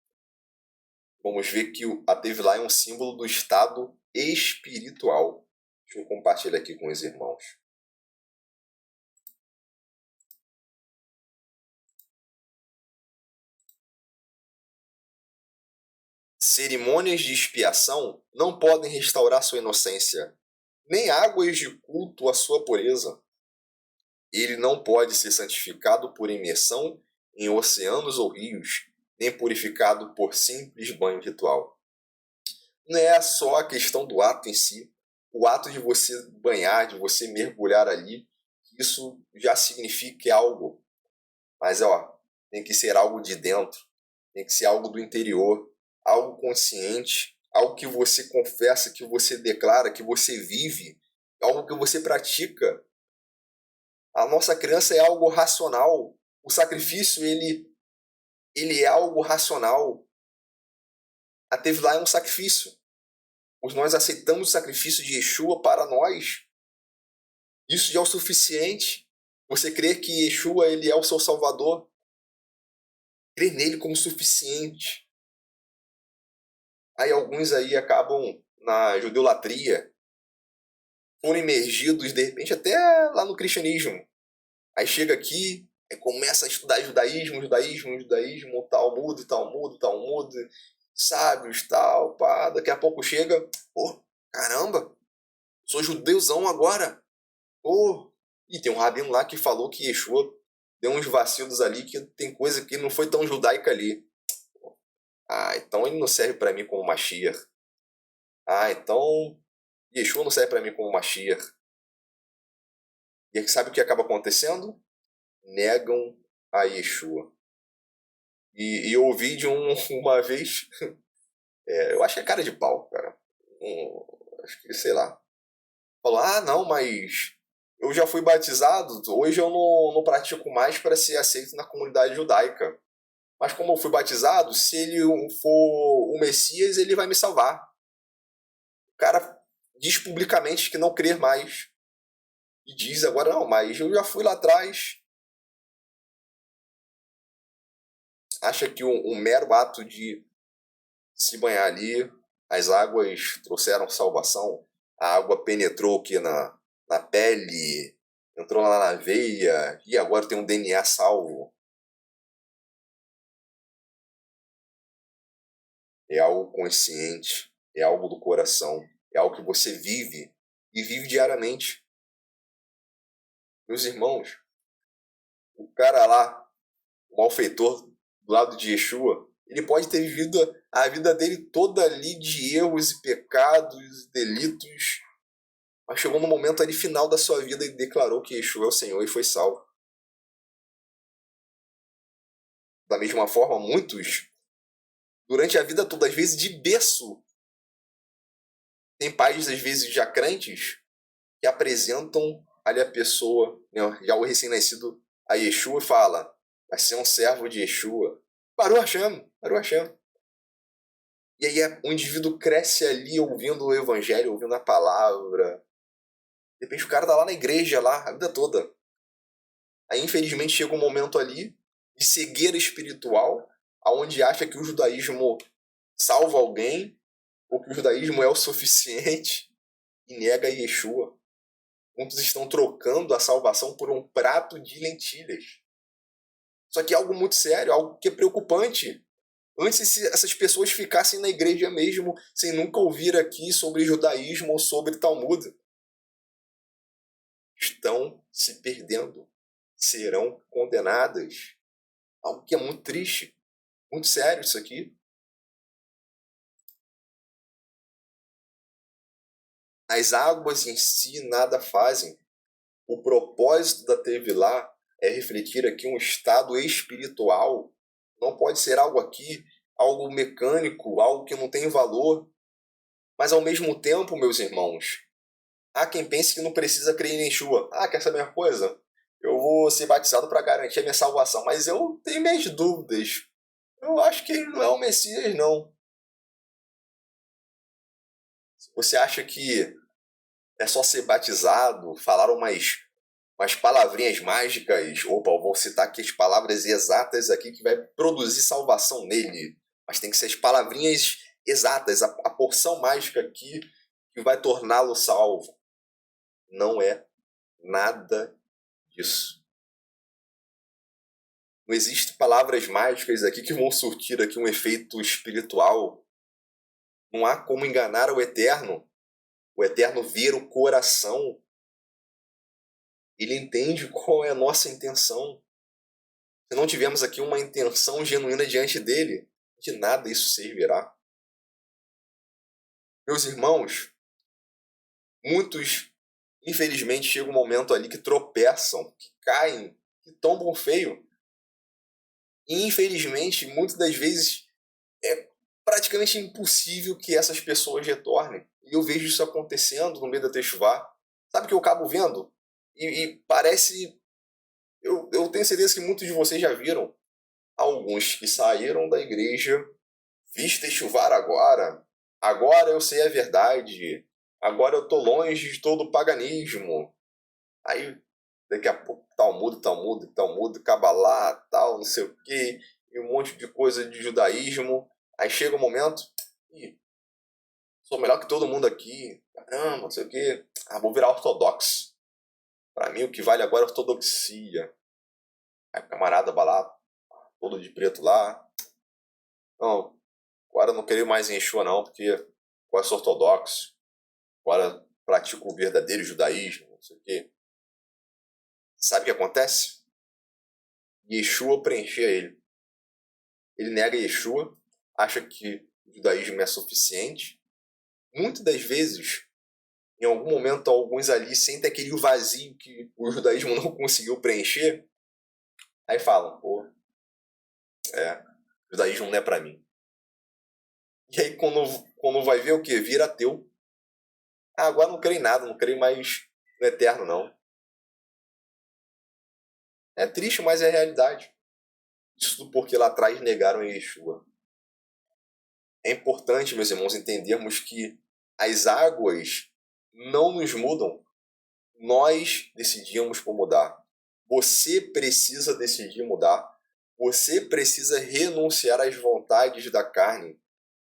Vamos ver que a Tevlá é um símbolo do estado espiritual. Deixa eu compartilhar aqui com os irmãos. Cerimônias de expiação não podem restaurar sua inocência, nem águas de culto a sua pureza. Ele não pode ser santificado por imersão em oceanos ou rios, nem purificado por simples banho ritual. Não é só a questão do ato em si, o ato de você banhar, de você mergulhar ali, isso já significa algo. Mas tem que ser algo de dentro, tem que ser algo do interior, algo consciente, algo que você confessa, que você declara, que você vive, algo que você pratica. A nossa crença é algo racional. O sacrifício, ele é algo racional. A Tevlá é um sacrifício. Nós aceitamos o sacrifício de Yeshua para nós. Isso já é o suficiente. Você crê que Yeshua ele é o seu Salvador. crê nele como suficiente. Aí alguns aí acabam na judeolatria, foram imergidos, de repente, até lá no cristianismo. Aí chega aqui, aí começa a estudar judaísmo, Talmud, sábios, tal, pá. Daqui a pouco chega, pô, caramba, sou judeuzão agora. Pô, e tem um rabino lá que falou que Yeshua deu uns vacilos ali, que tem coisa que não foi tão judaica ali. Ah, então ele não serve para mim como Mashiach. Ah, então Yeshua não serve para mim como Mashiach. E sabe o que acaba acontecendo? Negam a Yeshua. E eu ouvi de uma vez, eu acho que é cara de pau, cara. Acho que, sei lá. Falou, ah, não, mas eu já fui batizado, hoje eu não pratico mais para ser aceito na comunidade judaica. Mas como eu fui batizado, se ele for o Messias, ele vai me salvar. O cara diz publicamente que não crê mais. E diz agora, não, mas eu já fui lá atrás. Acha que um mero ato de se banhar ali, as águas trouxeram salvação, a água penetrou aqui na pele, entrou lá na veia, e agora tem um DNA salvo. É algo consciente, é algo do coração, é algo que você vive e vive diariamente. Meus irmãos, o cara lá, o malfeitor do lado de Yeshua, ele pode ter vivido a vida dele toda ali de erros e pecados, delitos, mas chegou no momento ali final da sua vida e declarou que Yeshua é o Senhor e foi salvo. Da mesma forma, muitos, durante a vida toda, às vezes de berço, tem pais, às vezes já crentes, que apresentam ali a pessoa, né, já o recém-nascido, a Yeshua e fala, vai ser um servo de Yeshua. Baruch Hashem, Baruch Hashem. E aí o indivíduo cresce ali ouvindo o evangelho, ouvindo a palavra. De repente o cara tá lá na igreja, lá, a vida toda. Aí infelizmente chega um momento ali de cegueira espiritual, aonde acha que o judaísmo salva alguém, ou que o judaísmo é o suficiente, e nega Yeshua. Muitos estão trocando a salvação por um prato de lentilhas. Só que é algo muito sério, algo que é preocupante. Antes, se essas pessoas ficassem na igreja mesmo, sem nunca ouvir aqui sobre judaísmo ou sobre Talmud, estão se perdendo, serão condenadas. Algo que é muito triste, muito sério isso aqui. As águas em si nada fazem. O propósito da Tevilá é refletir aqui um estado espiritual. Não pode ser algo aqui, algo mecânico, algo que não tem valor. Mas ao mesmo tempo, meus irmãos, há quem pense que não precisa crer em Yeshua. Ah, quer saber uma coisa? Eu vou ser batizado para garantir a minha salvação. Mas eu tenho minhas dúvidas. Eu acho que ele não é o Messias, não. Se você acha que é só ser batizado, falar umas palavrinhas mágicas, opa, eu vou citar aqui as palavras exatas aqui que vai produzir salvação nele. Mas tem que ser as palavrinhas exatas, a porção mágica aqui que vai torná-lo salvo. Não é nada disso. Não existem palavras mágicas aqui que vão surtir aqui um efeito espiritual. Não há como enganar o Eterno. O Eterno vê o coração. Ele entende qual é a nossa intenção. Se não tivermos aqui uma intenção genuína diante dele, de nada isso servirá. Meus irmãos, muitos, infelizmente, chega um momento ali que tropeçam, que caem, que tombam feio. E, infelizmente, muitas das vezes é praticamente impossível que essas pessoas retornem. E eu vejo isso acontecendo no meio da Teshuvá. Sabe o que eu acabo vendo? E parece... Eu tenho certeza que muitos de vocês já viram. Alguns que saíram da igreja, fiz Teshuvá agora. Agora eu sei a verdade. Agora eu tô longe de todo o paganismo. Aí, daqui a pouco, Talmud, Cabalá, tal, não sei o quê. e um monte de coisa de judaísmo. Aí chega o momento, e sou melhor que todo mundo aqui, caramba, não sei o quê. Vou virar ortodoxo. Para mim o que vale agora é ortodoxia. Aí o camarada vai lá, todo de preto lá. Não, agora eu não queria mais em Yeshua não, porque agora sou ortodoxo. Agora pratico o verdadeiro judaísmo, não sei o quê. Sabe o que acontece? Yeshua preenchia ele. Ele nega Yeshua, acha que o judaísmo é suficiente. Muitas das vezes, em algum momento, alguns ali sentem aquele vazio que o judaísmo não conseguiu preencher. Aí falam, pô, o judaísmo não é pra mim. E aí quando vai ver o quê? Vira ateu. Agora não creio em nada, não creio mais no eterno, não. É triste, mas é a realidade. Isso tudo porque lá atrás negaram Yeshua. É importante, meus irmãos, entendermos que as águas não nos mudam. Nós decidimos por mudar. Você precisa decidir mudar. Você precisa renunciar às vontades da carne.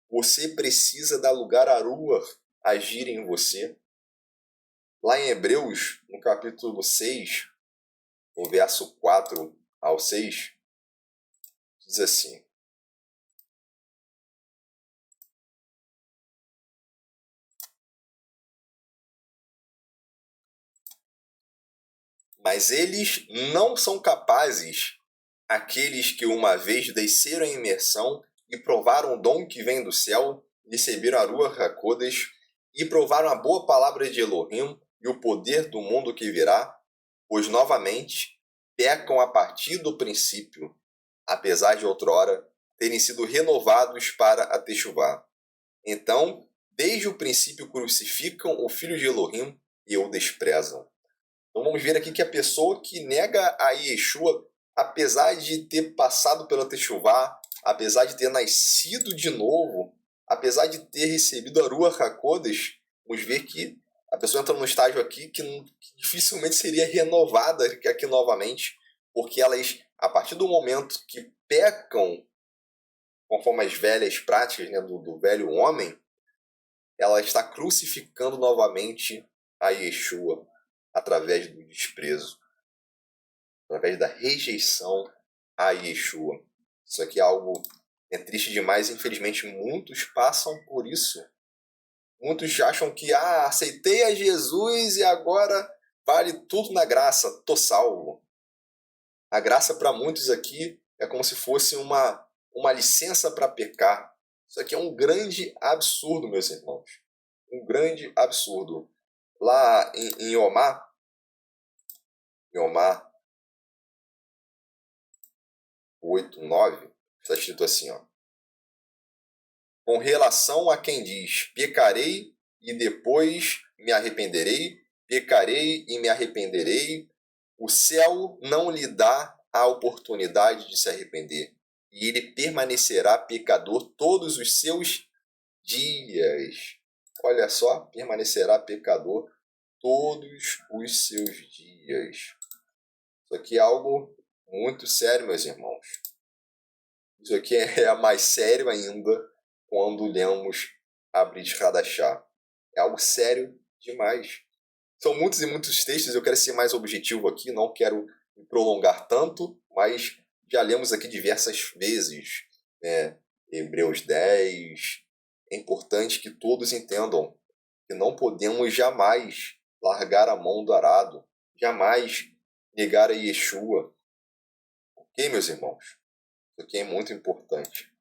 Você precisa dar lugar à Ruach agir em você. Lá em Hebreus, no capítulo 6, no verso 4 ao 6, diz assim: mas eles não são capazes, aqueles que uma vez desceram em imersão e provaram o dom que vem do céu, receberam a Ruach HaKodesh e provaram a boa palavra de Elohim e o poder do mundo que virá, pois novamente pecam a partir do princípio, apesar de outrora terem sido renovados para a techuvá. Então, desde o princípio crucificam o Filho de Elohim e o desprezam. Então vamos ver aqui que a pessoa que nega a Yeshua, apesar de ter passado pela techuvá, apesar de ter nascido de novo, apesar de ter recebido a Ruach HaKodesh, vamos ver que a pessoa entra num estágio aqui que dificilmente seria renovada aqui novamente, porque elas, a partir do momento que pecam conforme as velhas práticas, né, do velho homem, ela está crucificando novamente a Yeshua através do desprezo, através da rejeição a Yeshua. Isso aqui é algo triste demais, infelizmente muitos passam por isso. Muitos acham que aceitei a Jesus e agora vale tudo na graça, tô salvo. A graça para muitos aqui é como se fosse uma licença para pecar. Isso aqui é um grande absurdo, meus irmãos. Um grande absurdo. Lá em Omar 8:9, está escrito assim, ó: com relação a quem diz, pecarei e depois me arrependerei, pecarei e me arrependerei, o céu não lhe dá a oportunidade de se arrepender, e ele permanecerá pecador todos os seus dias. Olha só, permanecerá pecador todos os seus dias. Isso aqui é algo muito sério, meus irmãos. Isso aqui é mais sério ainda quando lemos a Brit Hadashah. É algo sério demais. São muitos e muitos textos, eu quero ser mais objetivo aqui, não quero me prolongar tanto, mas já lemos aqui diversas vezes, né? Hebreus 10. É importante que todos entendam que não podemos jamais largar a mão do arado, jamais negar a Yeshua. Ok, meus irmãos? Isso aqui é muito importante.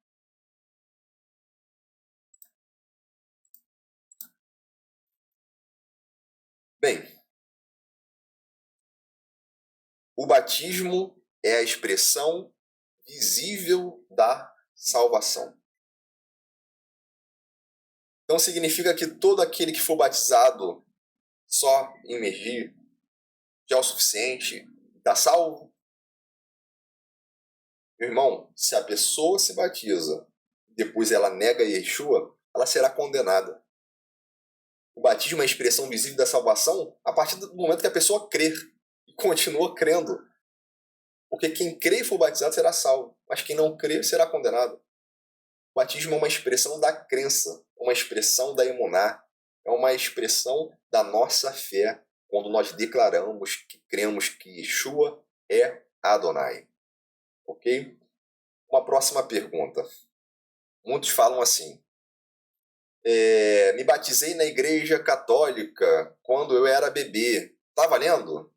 Bem, o batismo é a expressão visível da salvação. Então significa que todo aquele que for batizado só imergir já é o suficiente, está salvo? Meu irmão, se a pessoa se batiza e depois ela nega Yeshua, ela será condenada. O batismo é a expressão visível da salvação a partir do momento que a pessoa crer e continua crendo. Porque quem crê e for batizado será salvo. mas quem não crê será condenado. O batismo é uma expressão da crença, uma expressão da emuná, é uma expressão da nossa fé, quando nós declaramos que cremos que Yeshua é Adonai. Ok? Uma próxima pergunta. Muitos falam assim: me batizei na igreja católica quando eu era bebê. Tá valendo?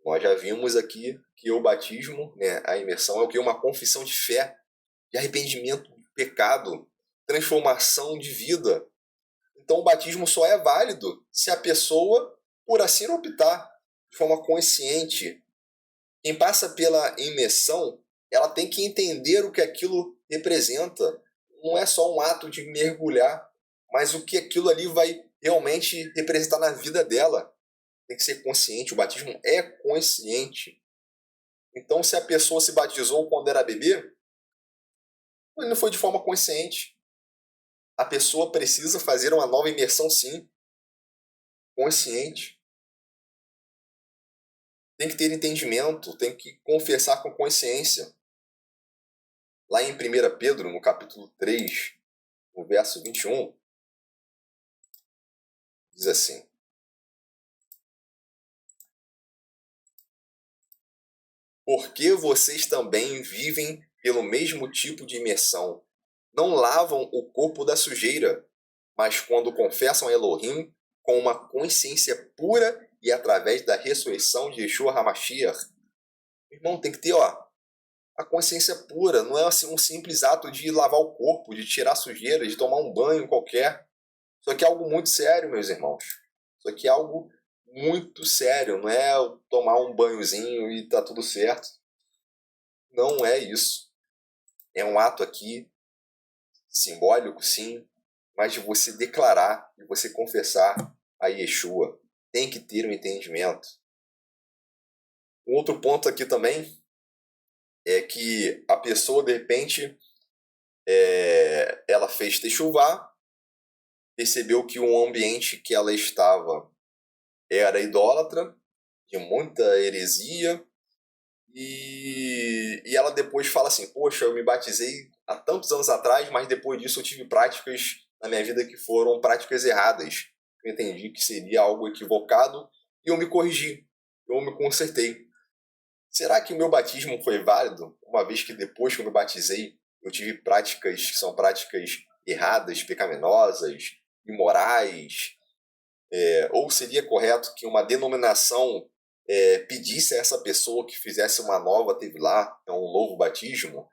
Nós já vimos aqui que o batismo, né, a imersão, é o que? Uma confissão de fé, de arrependimento do pecado, transformação de vida. Então o batismo só é válido se a pessoa, por assim optar, de forma consciente. Quem passa pela imersão, ela tem que entender o que aquilo representa. Não é só um ato de mergulhar, mas o que aquilo ali vai realmente representar na vida dela. Tem que ser consciente, o batismo é consciente. Então, se a pessoa se batizou quando era bebê, ele não foi de forma consciente. A pessoa precisa fazer uma nova imersão, sim, consciente. Tem que ter entendimento, tem que confessar com consciência. Lá em 1 Pedro, no capítulo 3, no verso 21, diz assim: porque vocês também vivem pelo mesmo tipo de imersão. Não lavam o corpo da sujeira, mas quando confessam a Elohim com uma consciência pura e através da ressurreição de Yeshua HaMashiach. Irmão, tem que ter a consciência pura. Não é assim um simples ato de lavar o corpo, de tirar a sujeira, de tomar um banho qualquer. Isso aqui é algo muito sério, meus irmãos. Isso aqui é algo muito sério. Não é tomar um banhozinho e tá tudo certo. Não é isso. É um ato aqui simbólico, sim, mas de você declarar, de você confessar a Yeshua. Tem que ter um entendimento. Um outro ponto aqui também é que a pessoa, de repente, ela fez techuvá, percebeu que o ambiente que ela estava era idólatra, de muita heresia, e ela depois fala assim: poxa, eu me batizei há tantos anos atrás, mas depois disso eu tive práticas na minha vida que foram práticas erradas. Eu entendi que seria algo equivocado e eu me corrigi, eu me consertei. Será que o meu batismo foi válido, uma vez que depois que eu me batizei eu tive práticas que são práticas erradas, pecaminosas, imorais? Ou seria correto que uma denominação pedisse a essa pessoa que fizesse uma nova tevilá, um novo batismo?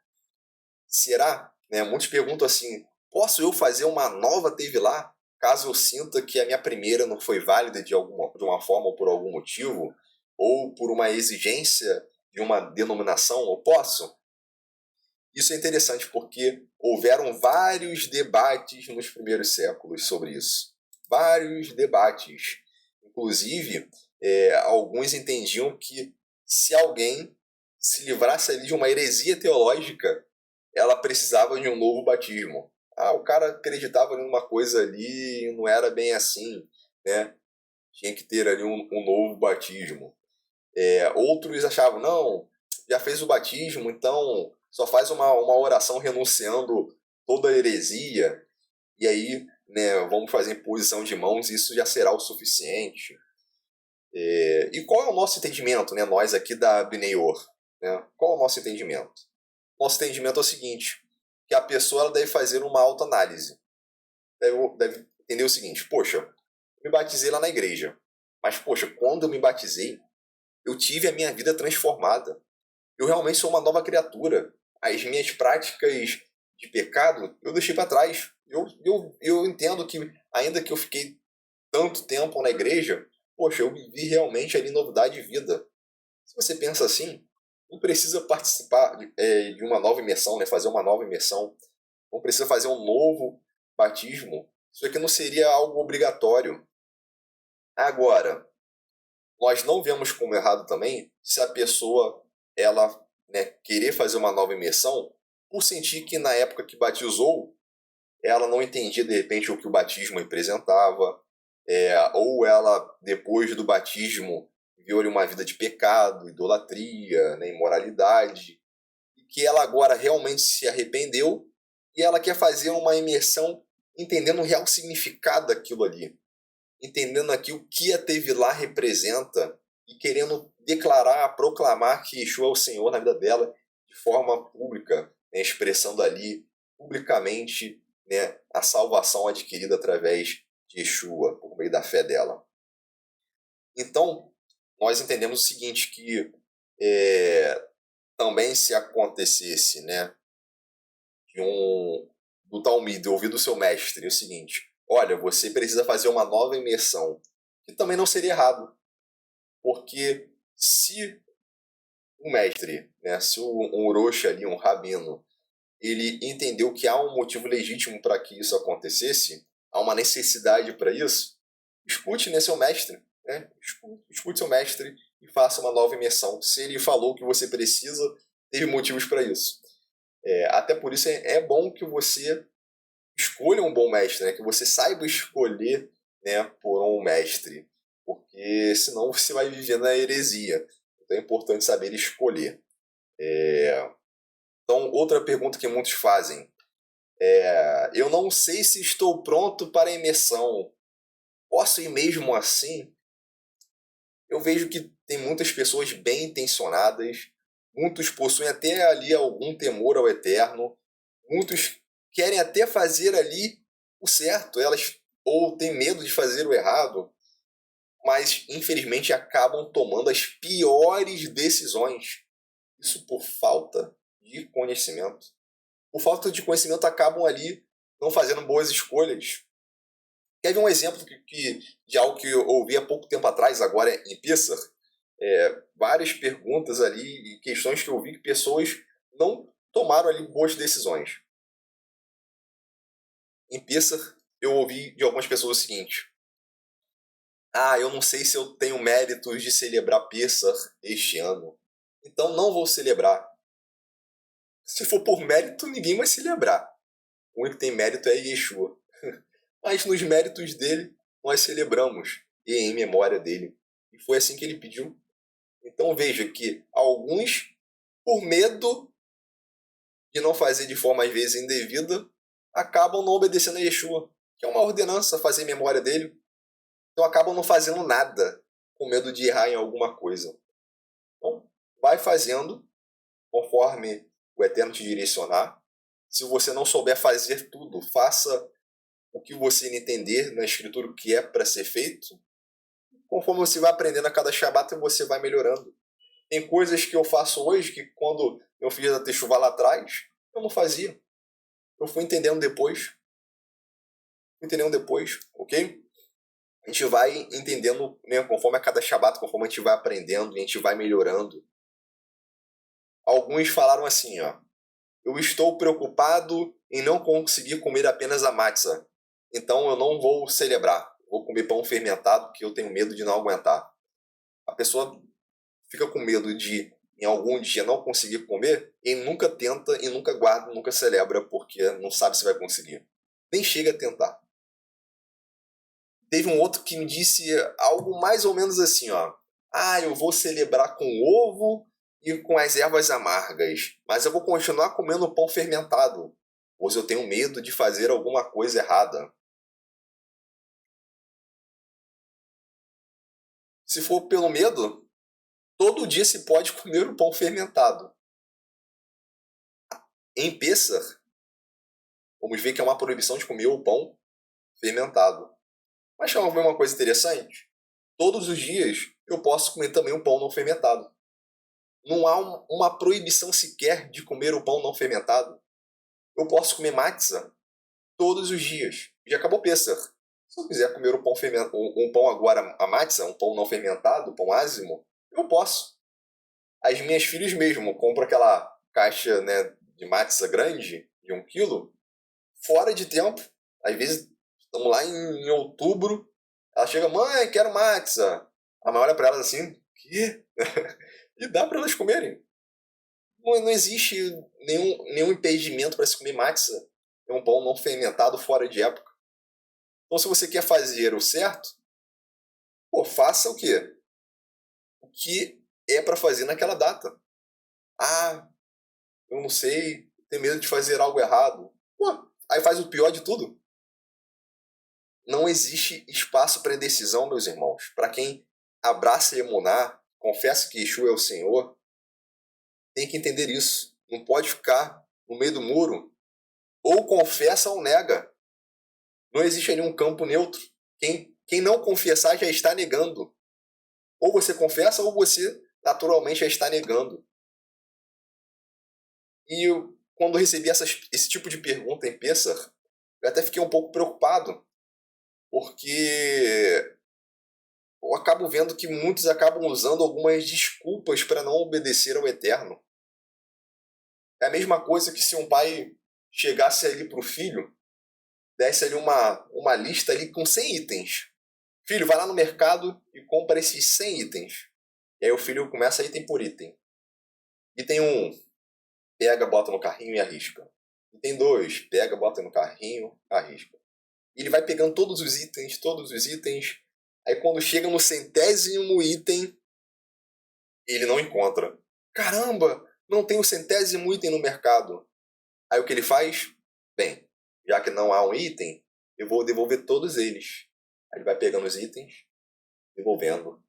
Será? Né? Muitos perguntam assim: posso eu fazer uma nova tevilá caso eu sinta que a minha primeira não foi válida de uma forma ou por algum motivo, ou por uma exigência de uma denominação? Eu posso? Isso é interessante porque houveram vários debates nos primeiros séculos sobre isso. Vários debates. Inclusive, alguns entendiam que se alguém se livrasse ali de uma heresia teológica, ela precisava de um novo batismo. O cara acreditava em uma coisa ali e não era bem assim, né? Tinha que ter ali um novo batismo. Outros achavam, não, já fez o batismo, então só faz uma oração renunciando toda a heresia, e aí, né, vamos fazer imposição de mãos e isso já será o suficiente. E qual é o nosso entendimento, né, nós aqui da Bnei-Or? Né? Qual é o nosso entendimento? Nosso entendimento é o seguinte, que a pessoa ela deve fazer uma autoanálise. Deve entender o seguinte: poxa, eu me batizei lá na igreja, mas poxa, quando eu me batizei, eu tive a minha vida transformada. Eu realmente sou uma nova criatura. As minhas práticas de pecado eu deixei para trás. Eu entendo que, ainda que eu fiquei tanto tempo na igreja, poxa, eu vivi realmente ali novidade de vida. Se você pensa assim, não precisa participar de uma nova imersão, né? Fazer uma nova imersão. Não precisa fazer um novo batismo. Isso aqui não seria algo obrigatório. Agora, nós não vemos como errado também se a pessoa ela, né, querer fazer uma nova imersão por sentir que na época que batizou ela não entendia de repente o que o batismo representava, ou ela depois do batismo viu ali uma vida de pecado, idolatria, né, imoralidade, e que ela agora realmente se arrependeu e ela quer fazer uma imersão entendendo o real significado daquilo ali, entendendo aqui o que a Tevilá representa e querendo declarar, proclamar que Yeshua é o Senhor na vida dela de forma pública, né, expressando ali publicamente, né, a salvação adquirida através de Yeshua, por meio da fé dela. Então, nós entendemos o seguinte, que também se acontecesse, né, do Talmide ouvir do seu mestre o seguinte: olha, você precisa fazer uma nova imersão, que também não seria errado, porque se um mestre, né, se um Orochi ali, um rabino, ele entendeu que há um motivo legítimo para que isso acontecesse, há uma necessidade para isso, escute, né, seu mestre, né, escute seu mestre e faça uma nova imersão. Se ele falou que você precisa, teve motivos para isso. Até por isso é bom que você escolha um bom mestre, né? Que você saiba escolher, né, por um mestre, porque senão você vai viver na heresia. Então é importante saber escolher. Então, outra pergunta que muitos fazem eu não sei se estou pronto para a imersão. Posso ir mesmo assim? Eu vejo que tem muitas pessoas bem intencionadas, muitos possuem até ali algum temor ao eterno, muitos querem até fazer ali o certo, elas ou têm medo de fazer o errado, mas infelizmente acabam tomando as piores decisões. Isso por falta de conhecimento. Por falta de conhecimento acabam ali não fazendo boas escolhas. Quer ver um exemplo de algo que eu ouvi há pouco tempo atrás, agora em Pessah? Várias perguntas ali e questões que eu vi que pessoas não tomaram ali boas decisões. Em Pessah, eu ouvi de algumas pessoas o seguinte: eu não sei se eu tenho méritos de celebrar Pessah este ano, então não vou celebrar. Se for por mérito, ninguém vai celebrar. O único que tem mérito é Yeshua. Mas nos méritos dele, nós celebramos, e em memória dele. E foi assim que ele pediu. Então veja que alguns, por medo de não fazer de forma às vezes indevida, acabam não obedecendo a Yeshua, que é uma ordenança fazer memória dele. Então acabam não fazendo nada, com medo de errar em alguma coisa. Então, vai fazendo conforme o Eterno te direcionar. Se você não souber fazer tudo, faça o que você entender na Escritura o que é para ser feito. Conforme você vai aprendendo a cada Shabat, você vai melhorando. Tem coisas que eu faço hoje que quando eu fiz a Teshuvah lá atrás, eu não fazia. Eu fui entendendo depois. Ok? A gente vai entendendo, né, conforme a cada Shabat, conforme a gente vai aprendendo, e a gente vai melhorando. Alguns falaram assim, ó: eu estou preocupado em não conseguir comer apenas a matzah, então eu não vou celebrar. Vou comer pão fermentado, que eu tenho medo de não aguentar. A pessoa fica com medo de, em algum dia, não conseguir comer e nunca tenta, e nunca guarda, nunca celebra, porque não sabe se vai conseguir. Nem chega a tentar. Teve um outro que me disse algo mais ou menos assim, ó: eu vou celebrar com ovo e com as ervas amargas, mas eu vou continuar comendo pão fermentado, pois eu tenho medo de fazer alguma coisa errada. Se for pelo medo, todo dia se pode comer o pão fermentado. Em Pessah, vamos ver que é uma proibição de comer o pão fermentado. Mas vamos ver uma coisa interessante? Todos os dias eu posso comer também um pão não fermentado. Não há uma proibição sequer de comer o pão não fermentado. Eu posso comer matzah todos os dias. Já acabou Pessah. Se eu quiser comer um pão agora, a matzah, um pão não fermentado, pão ázimo, eu posso. As minhas filhas mesmo compram aquela caixa, né, de matzah grande, de 1 quilo, fora de tempo. Às vezes, estamos lá em outubro, ela chega: mãe, quero matzah. A mãe olha para elas assim: quê? E dá para elas comerem. Não existe nenhum impedimento para se comer matzah. É um pão não fermentado fora de época. Então, se você quer fazer o certo, faça o quê? O que é para fazer naquela data. eu não sei, tenho medo de fazer algo errado. Pô, aí faz o pior de tudo. Não existe espaço para indecisão, meus irmãos. Para quem abraça Emuná, confessa que Yeshua é o Senhor, tem que entender isso. Não pode ficar no meio do muro. Ou confessa ou nega. Não existe ali um campo neutro. Quem não confessar já está negando. Ou você confessa ou você naturalmente já está negando. E eu, quando recebi esse tipo de pergunta em Pessah, eu até fiquei um pouco preocupado, porque eu acabo vendo que muitos acabam usando algumas desculpas para não obedecer ao Eterno. É a mesma coisa que se um pai chegasse ali para o filho, desse ali uma lista ali com 100 itens. Filho, vai lá no mercado e compra esses 100 itens. E aí o filho começa item por item. Item 1, pega, bota no carrinho e arrisca. Item 2, pega, bota no carrinho, arrisca. E ele vai pegando todos os itens, todos os itens. Aí quando chega no 100º item, ele não encontra. Caramba, não tem o 100º item no mercado. Aí o que ele faz? Bem, já que não há um item, eu vou devolver todos eles. Aí ele vai pegando os itens, devolvendo.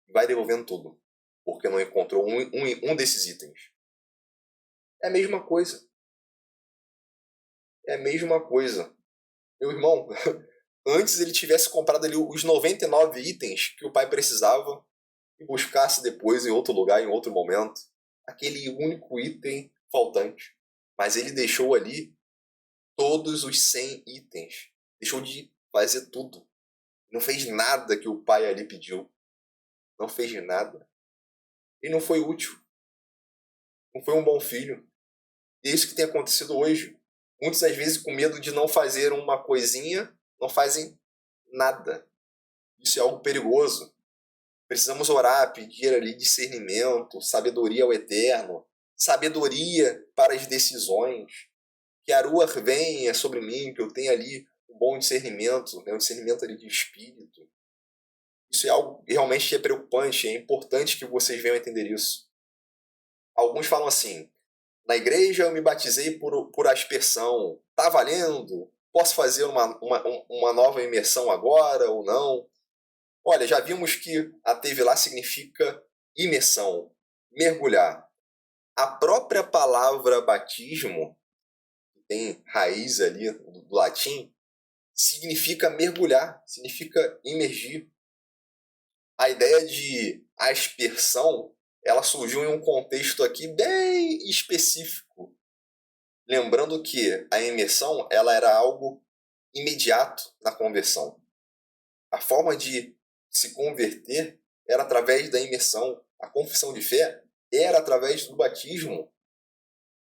Vai devolvendo tudo. Porque não encontrou um desses itens. É a mesma coisa. É a mesma coisa. Meu irmão, antes ele tivesse comprado ali os 99 itens que o pai precisava e buscasse depois em outro lugar, em outro momento, aquele único item faltante. Mas ele deixou ali todos os 100 itens. Deixou de fazer tudo. Não fez nada que o pai ali pediu. Não fez nada. E não foi útil. Não foi um bom filho. E é isso que tem acontecido hoje. Muitas das vezes, com medo de não fazer uma coisinha, não fazem nada. Isso é algo perigoso. Precisamos orar, pedir ali discernimento, sabedoria ao Eterno, sabedoria para as decisões. Que a Ruach venha sobre mim, que eu tenha ali um bom discernimento, um discernimento ali de espírito. Isso é algo realmente é preocupante, é importante que vocês venham a entender isso. Alguns falam assim, na igreja eu me batizei por aspersão, tá valendo? Posso fazer uma nova imersão agora ou não? Olha, já vimos que a Tevilá significa imersão, mergulhar. A própria palavra batismo, que tem raiz ali do latim, significa mergulhar, significa imergir. A ideia de aspersão, ela surgiu em um contexto aqui bem específico. Lembrando que a imersão ela era algo imediato na conversão. A forma de se converter era através da imersão. A confissão de fé era através do batismo.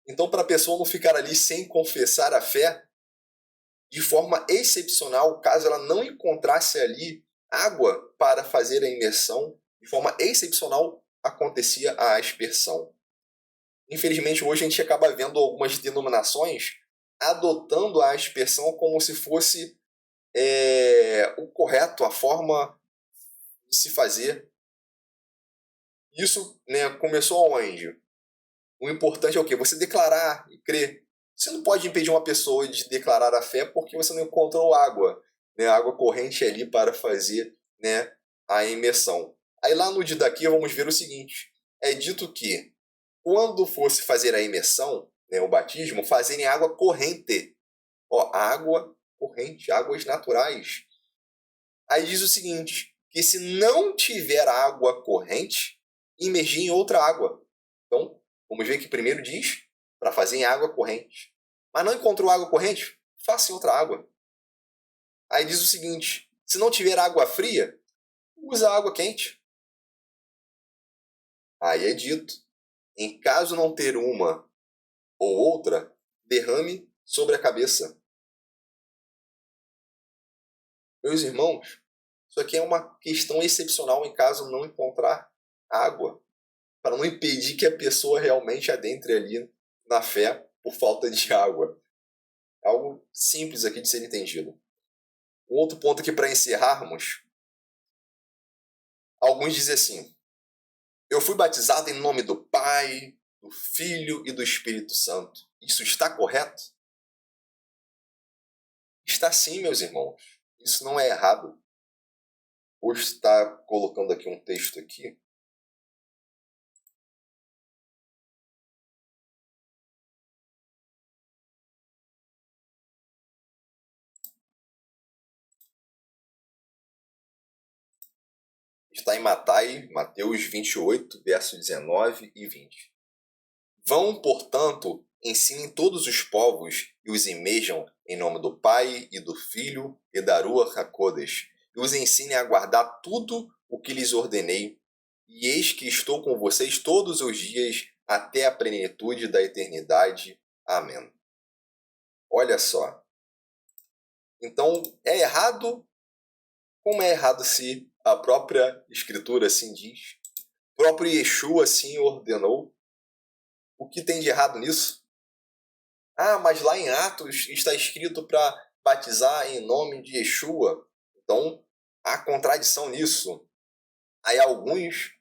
Então, para a pessoa não ficar ali sem confessar a fé, de forma excepcional, caso ela não encontrasse ali água para fazer a imersão, de forma excepcional acontecia a aspersão. Infelizmente, hoje a gente acaba vendo algumas denominações adotando a aspersão como se fosse o correto, a forma de se fazer. Isso, né, começou aonde? O importante é o quê? Você declarar e crer. Você não pode impedir uma pessoa de declarar a fé porque você não encontrou água, né, água corrente ali para fazer, né, a imersão. Aí lá no Didaquê vamos ver o seguinte: é dito que quando fosse fazer a imersão, né, o batismo, fazerem água corrente. Ó, água corrente, águas naturais. Aí diz o seguinte, que se não tiver água corrente, imergir em outra água. Então, vamos ver que primeiro diz para fazer em água corrente. Mas não encontrou água corrente? Faça em outra água. Aí diz o seguinte, se não tiver água fria, usa água quente. Aí é dito, em caso não ter uma ou outra, derrame sobre a cabeça. Meus irmãos, isso aqui é uma questão excepcional em caso não encontrar água, para não impedir que a pessoa realmente adentre ali na fé por falta de água. Algo simples aqui de ser entendido. Um outro ponto aqui para encerrarmos, alguns dizem assim, Eu fui batizado em nome do Pai, do Filho e do Espírito Santo. Isso está correto? Está sim, meus irmãos. Isso não é errado. Hoje está colocando aqui um texto aqui. Está em Mateus 28, verso 19 e 20. Vão, portanto, ensinem todos os povos e os imejam em nome do Pai e do Filho e da Ruach HaKodesh, e os ensinem a guardar tudo o que lhes ordenei. E eis que estou com vocês todos os dias até a plenitude da eternidade. Amém. Olha só. Então, é errado? Como é errado se a própria Escritura assim diz? O próprio Yeshua assim ordenou? O que tem de errado nisso? Ah, mas lá em Atos está escrito para batizar em nome de Yeshua. Então, há contradição nisso. Aí alguns,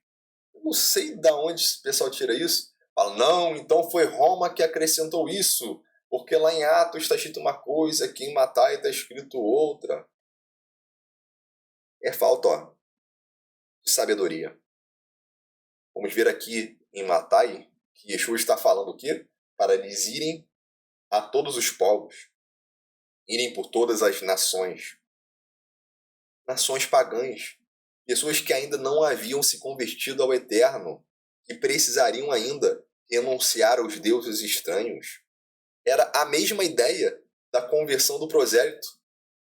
eu não sei de onde esse pessoal tira isso, falam, não, então foi Roma que acrescentou isso, porque lá em Atos está escrito uma coisa, aqui em Matai está escrito outra. É falta, ó, de sabedoria. Vamos ver aqui em Matai que Yeshua está falando o quê? Para eles irem a todos os povos, irem por todas as nações, nações pagãs, pessoas que ainda não haviam se convertido ao Eterno, que precisariam ainda renunciar aos deuses estranhos. Era a mesma ideia da conversão do prosélito,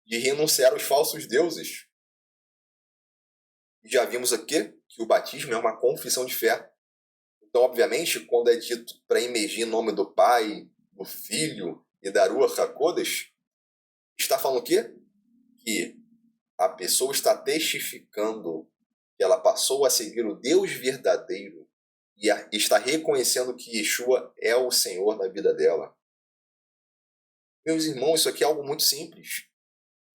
de renunciar aos falsos deuses. Já vimos aqui que o batismo é uma confissão de fé. Então, obviamente, quando é dito para imergir em nome do Pai, do Filho e da Ruach HaKodesh, está falando o quê? Que a pessoa está testificando que ela passou a seguir o Deus verdadeiro e está reconhecendo que Yeshua é o Senhor na vida dela. Meus irmãos, isso aqui é algo muito simples.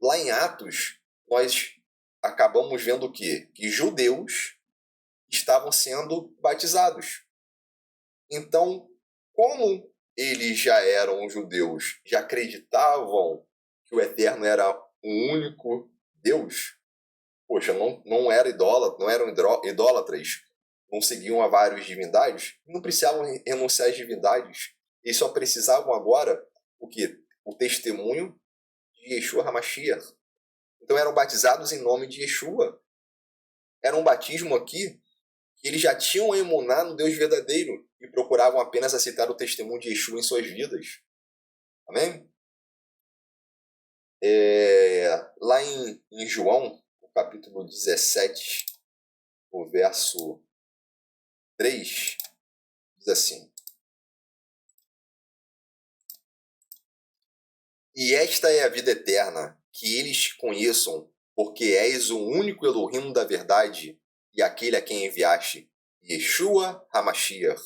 Lá em Atos, nós acabamos vendo o quê? Que judeus estavam sendo batizados. Então, como eles já eram judeus, já acreditavam que o Eterno era o único Deus, poxa, não era idólatra, não eram idólatras, não seguiam a várias divindades, não precisavam renunciar às divindades. Eles só precisavam agora o quê? O testemunho de Yeshua HaMashiach. Então eram batizados em nome de Yeshua. Era um batismo aqui que eles já tinham a emuná no Deus verdadeiro e procuravam apenas aceitar o testemunho de Yeshua em suas vidas. Amém? Lá em João, no capítulo 17, o verso 3, diz assim: E esta é a vida eterna, que eles te conheçam, porque és o único Elohim da verdade e aquele a quem enviaste, Yeshua HaMashiach.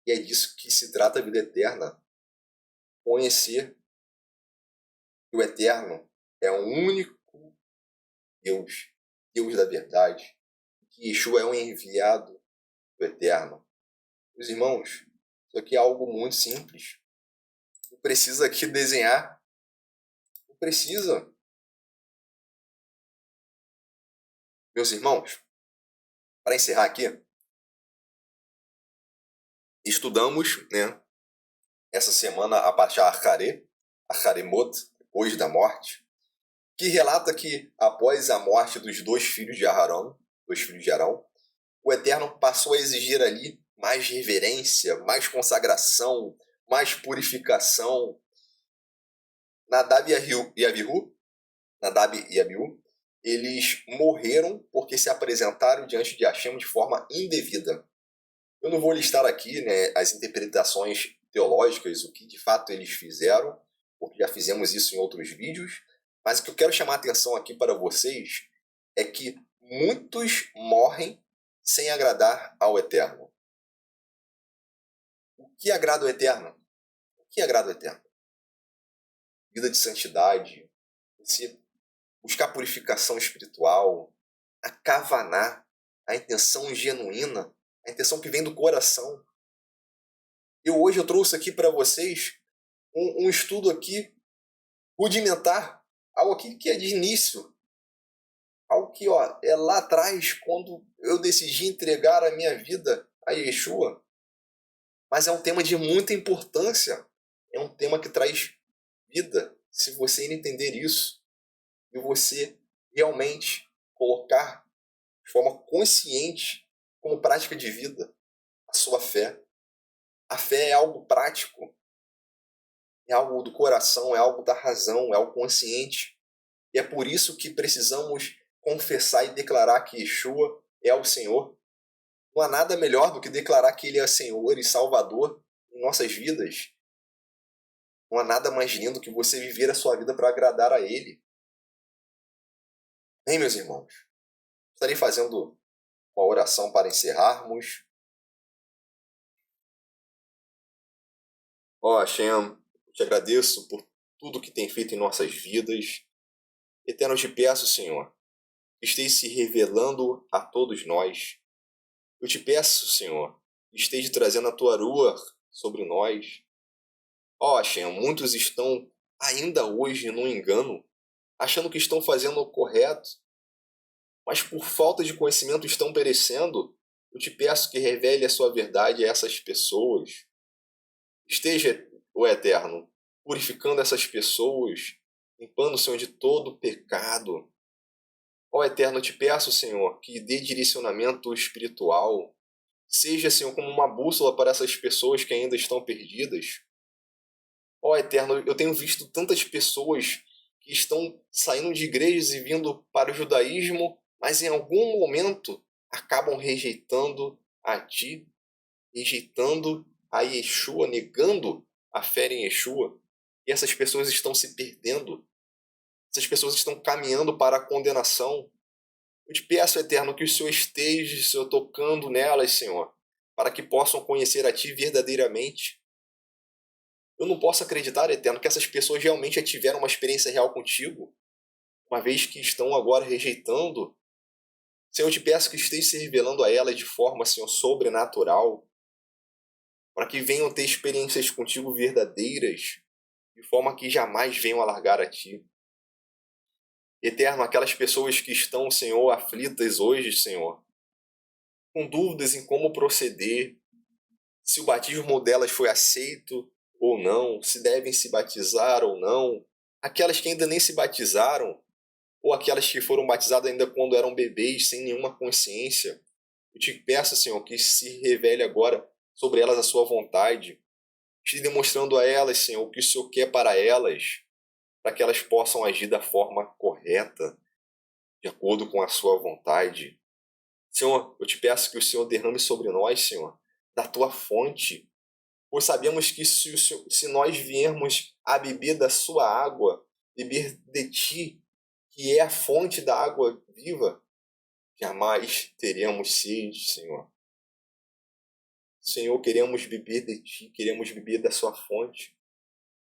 E é disso que se trata a vida eterna. Conhecer que o Eterno é o único Deus, Deus da verdade, que Yeshua é um enviado do Eterno. Meus irmãos, isso aqui é algo muito simples. Não precisa aqui desenhar. Não precisa. Meus irmãos, para encerrar aqui, estudamos, né, essa semana a Parashá Acharemot, depois da morte, que relata que após a morte dos dois filhos de Arão, o Eterno passou a exigir ali mais reverência, mais consagração, mais purificação. Nadab e Abiú, eles morreram porque se apresentaram diante de Hashem de forma indevida. Eu não vou listar aqui, né, as interpretações teológicas, o que de fato eles fizeram, porque já fizemos isso em outros vídeos, mas o que eu quero chamar a atenção aqui para vocês é que muitos morrem sem agradar ao Eterno. O que agrada ao Eterno? O que agrada ao Eterno? Vida de santidade, buscar purificação espiritual, a kavaná. a intenção genuína, a intenção que vem do coração. Hoje eu trouxe aqui para vocês um estudo aqui rudimentar, algo aqui que é de início, algo que é lá atrás, quando eu decidi entregar a minha vida a Yeshua. Mas é um tema de muita importância, é um tema que traz vida, se você entender isso, e você realmente colocar de forma consciente, como prática de vida, a sua fé. A fé é algo prático, é algo do coração, é algo da razão, é algo consciente. E é por isso que precisamos confessar e declarar que Yeshua é o Senhor. Não há nada melhor do que declarar que Ele é Senhor e Salvador em nossas vidas. Não há nada mais lindo que você viver a sua vida para agradar a Ele. Hein, meus irmãos? Estarei fazendo uma oração para encerrarmos. Hashem, te agradeço por tudo que tem feito em nossas vidas. Eterno, te peço, Senhor, que esteja se revelando a todos nós. Eu te peço, Senhor, que esteja trazendo a tua rua sobre nós. Hashem, muitos estão ainda hoje no engano, achando que estão fazendo o correto, mas por falta de conhecimento estão perecendo. Eu te peço que revele a sua verdade a essas pessoas. Esteja, o Eterno, purificando essas pessoas, limpando, Senhor, de todo pecado. Eterno, eu te peço, Senhor, que dê direcionamento espiritual. Seja, Senhor, como uma bússola para essas pessoas que ainda estão perdidas. Eterno, eu tenho visto tantas pessoas que estão saindo de igrejas e vindo para o judaísmo, mas em algum momento acabam rejeitando a Ti, rejeitando a Yeshua, negando a fé em Yeshua. E essas pessoas estão se perdendo. Essas pessoas estão caminhando para a condenação. Eu te peço, Eterno, que o Senhor esteja, Senhor, tocando nelas, Senhor, para que possam conhecer a Ti verdadeiramente. Eu não posso acreditar, Eterno, que essas pessoas realmente já tiveram uma experiência real contigo, uma vez que estão agora rejeitando. Senhor, eu te peço que esteja se revelando a elas de forma, Senhor, sobrenatural, para que venham ter experiências contigo verdadeiras, de forma que jamais venham a largar a Ti. Eterno, aquelas pessoas que estão, Senhor, aflitas hoje, Senhor, com dúvidas em como proceder, se o batismo delas foi aceito ou não, se devem se batizar ou não, aquelas que ainda nem se batizaram, ou aquelas que foram batizadas ainda quando eram bebês, sem nenhuma consciência. Eu te peço, Senhor, que se revele agora sobre elas a sua vontade, te demonstrando a elas, Senhor, o que o Senhor quer para elas, para que elas possam agir da forma correta, de acordo com a sua vontade. Senhor, eu te peço que o Senhor derrame sobre nós, Senhor, da tua fonte, pois sabemos que se nós viermos a beber da sua água, beber de ti, que é a fonte da água viva, jamais teremos sede, Senhor. Senhor, queremos beber de ti, queremos beber da sua fonte,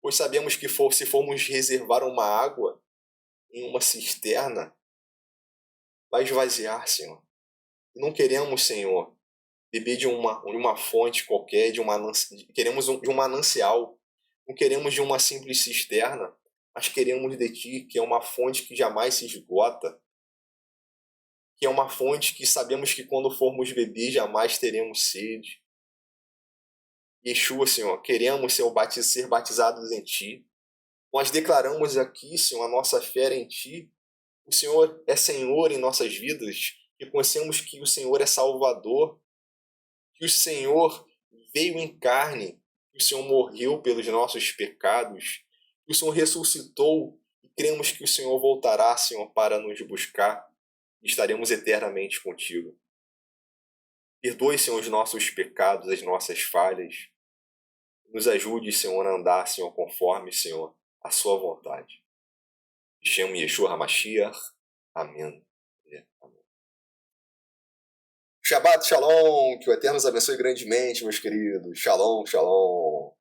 pois sabemos que se formos reservar uma água em uma cisterna, vai esvaziar, Senhor. Não queremos, Senhor, beber de uma fonte qualquer, queremos de um manancial. Não queremos de uma simples cisterna, mas queremos de Ti, que é uma fonte que jamais se esgota, que é uma fonte que sabemos que quando formos beber jamais teremos sede. Yeshua, Senhor, queremos ser batizados em Ti. Nós declaramos aqui, Senhor, a nossa fé em Ti. O Senhor é Senhor em nossas vidas. Reconhecemos que o Senhor é Salvador, que o Senhor veio em carne, que o Senhor morreu pelos nossos pecados, que o Senhor ressuscitou e cremos que o Senhor voltará, Senhor, para nos buscar e estaremos eternamente contigo. Perdoe, Senhor, os nossos pecados, as nossas falhas. Nos ajude, Senhor, a andar, Senhor, conforme, Senhor, a sua vontade. Te chamo Yeshua HaMashiach. Amém. Amém. Shabbat Shalom, que o Eterno os abençoe grandemente, meus queridos. Shalom, shalom.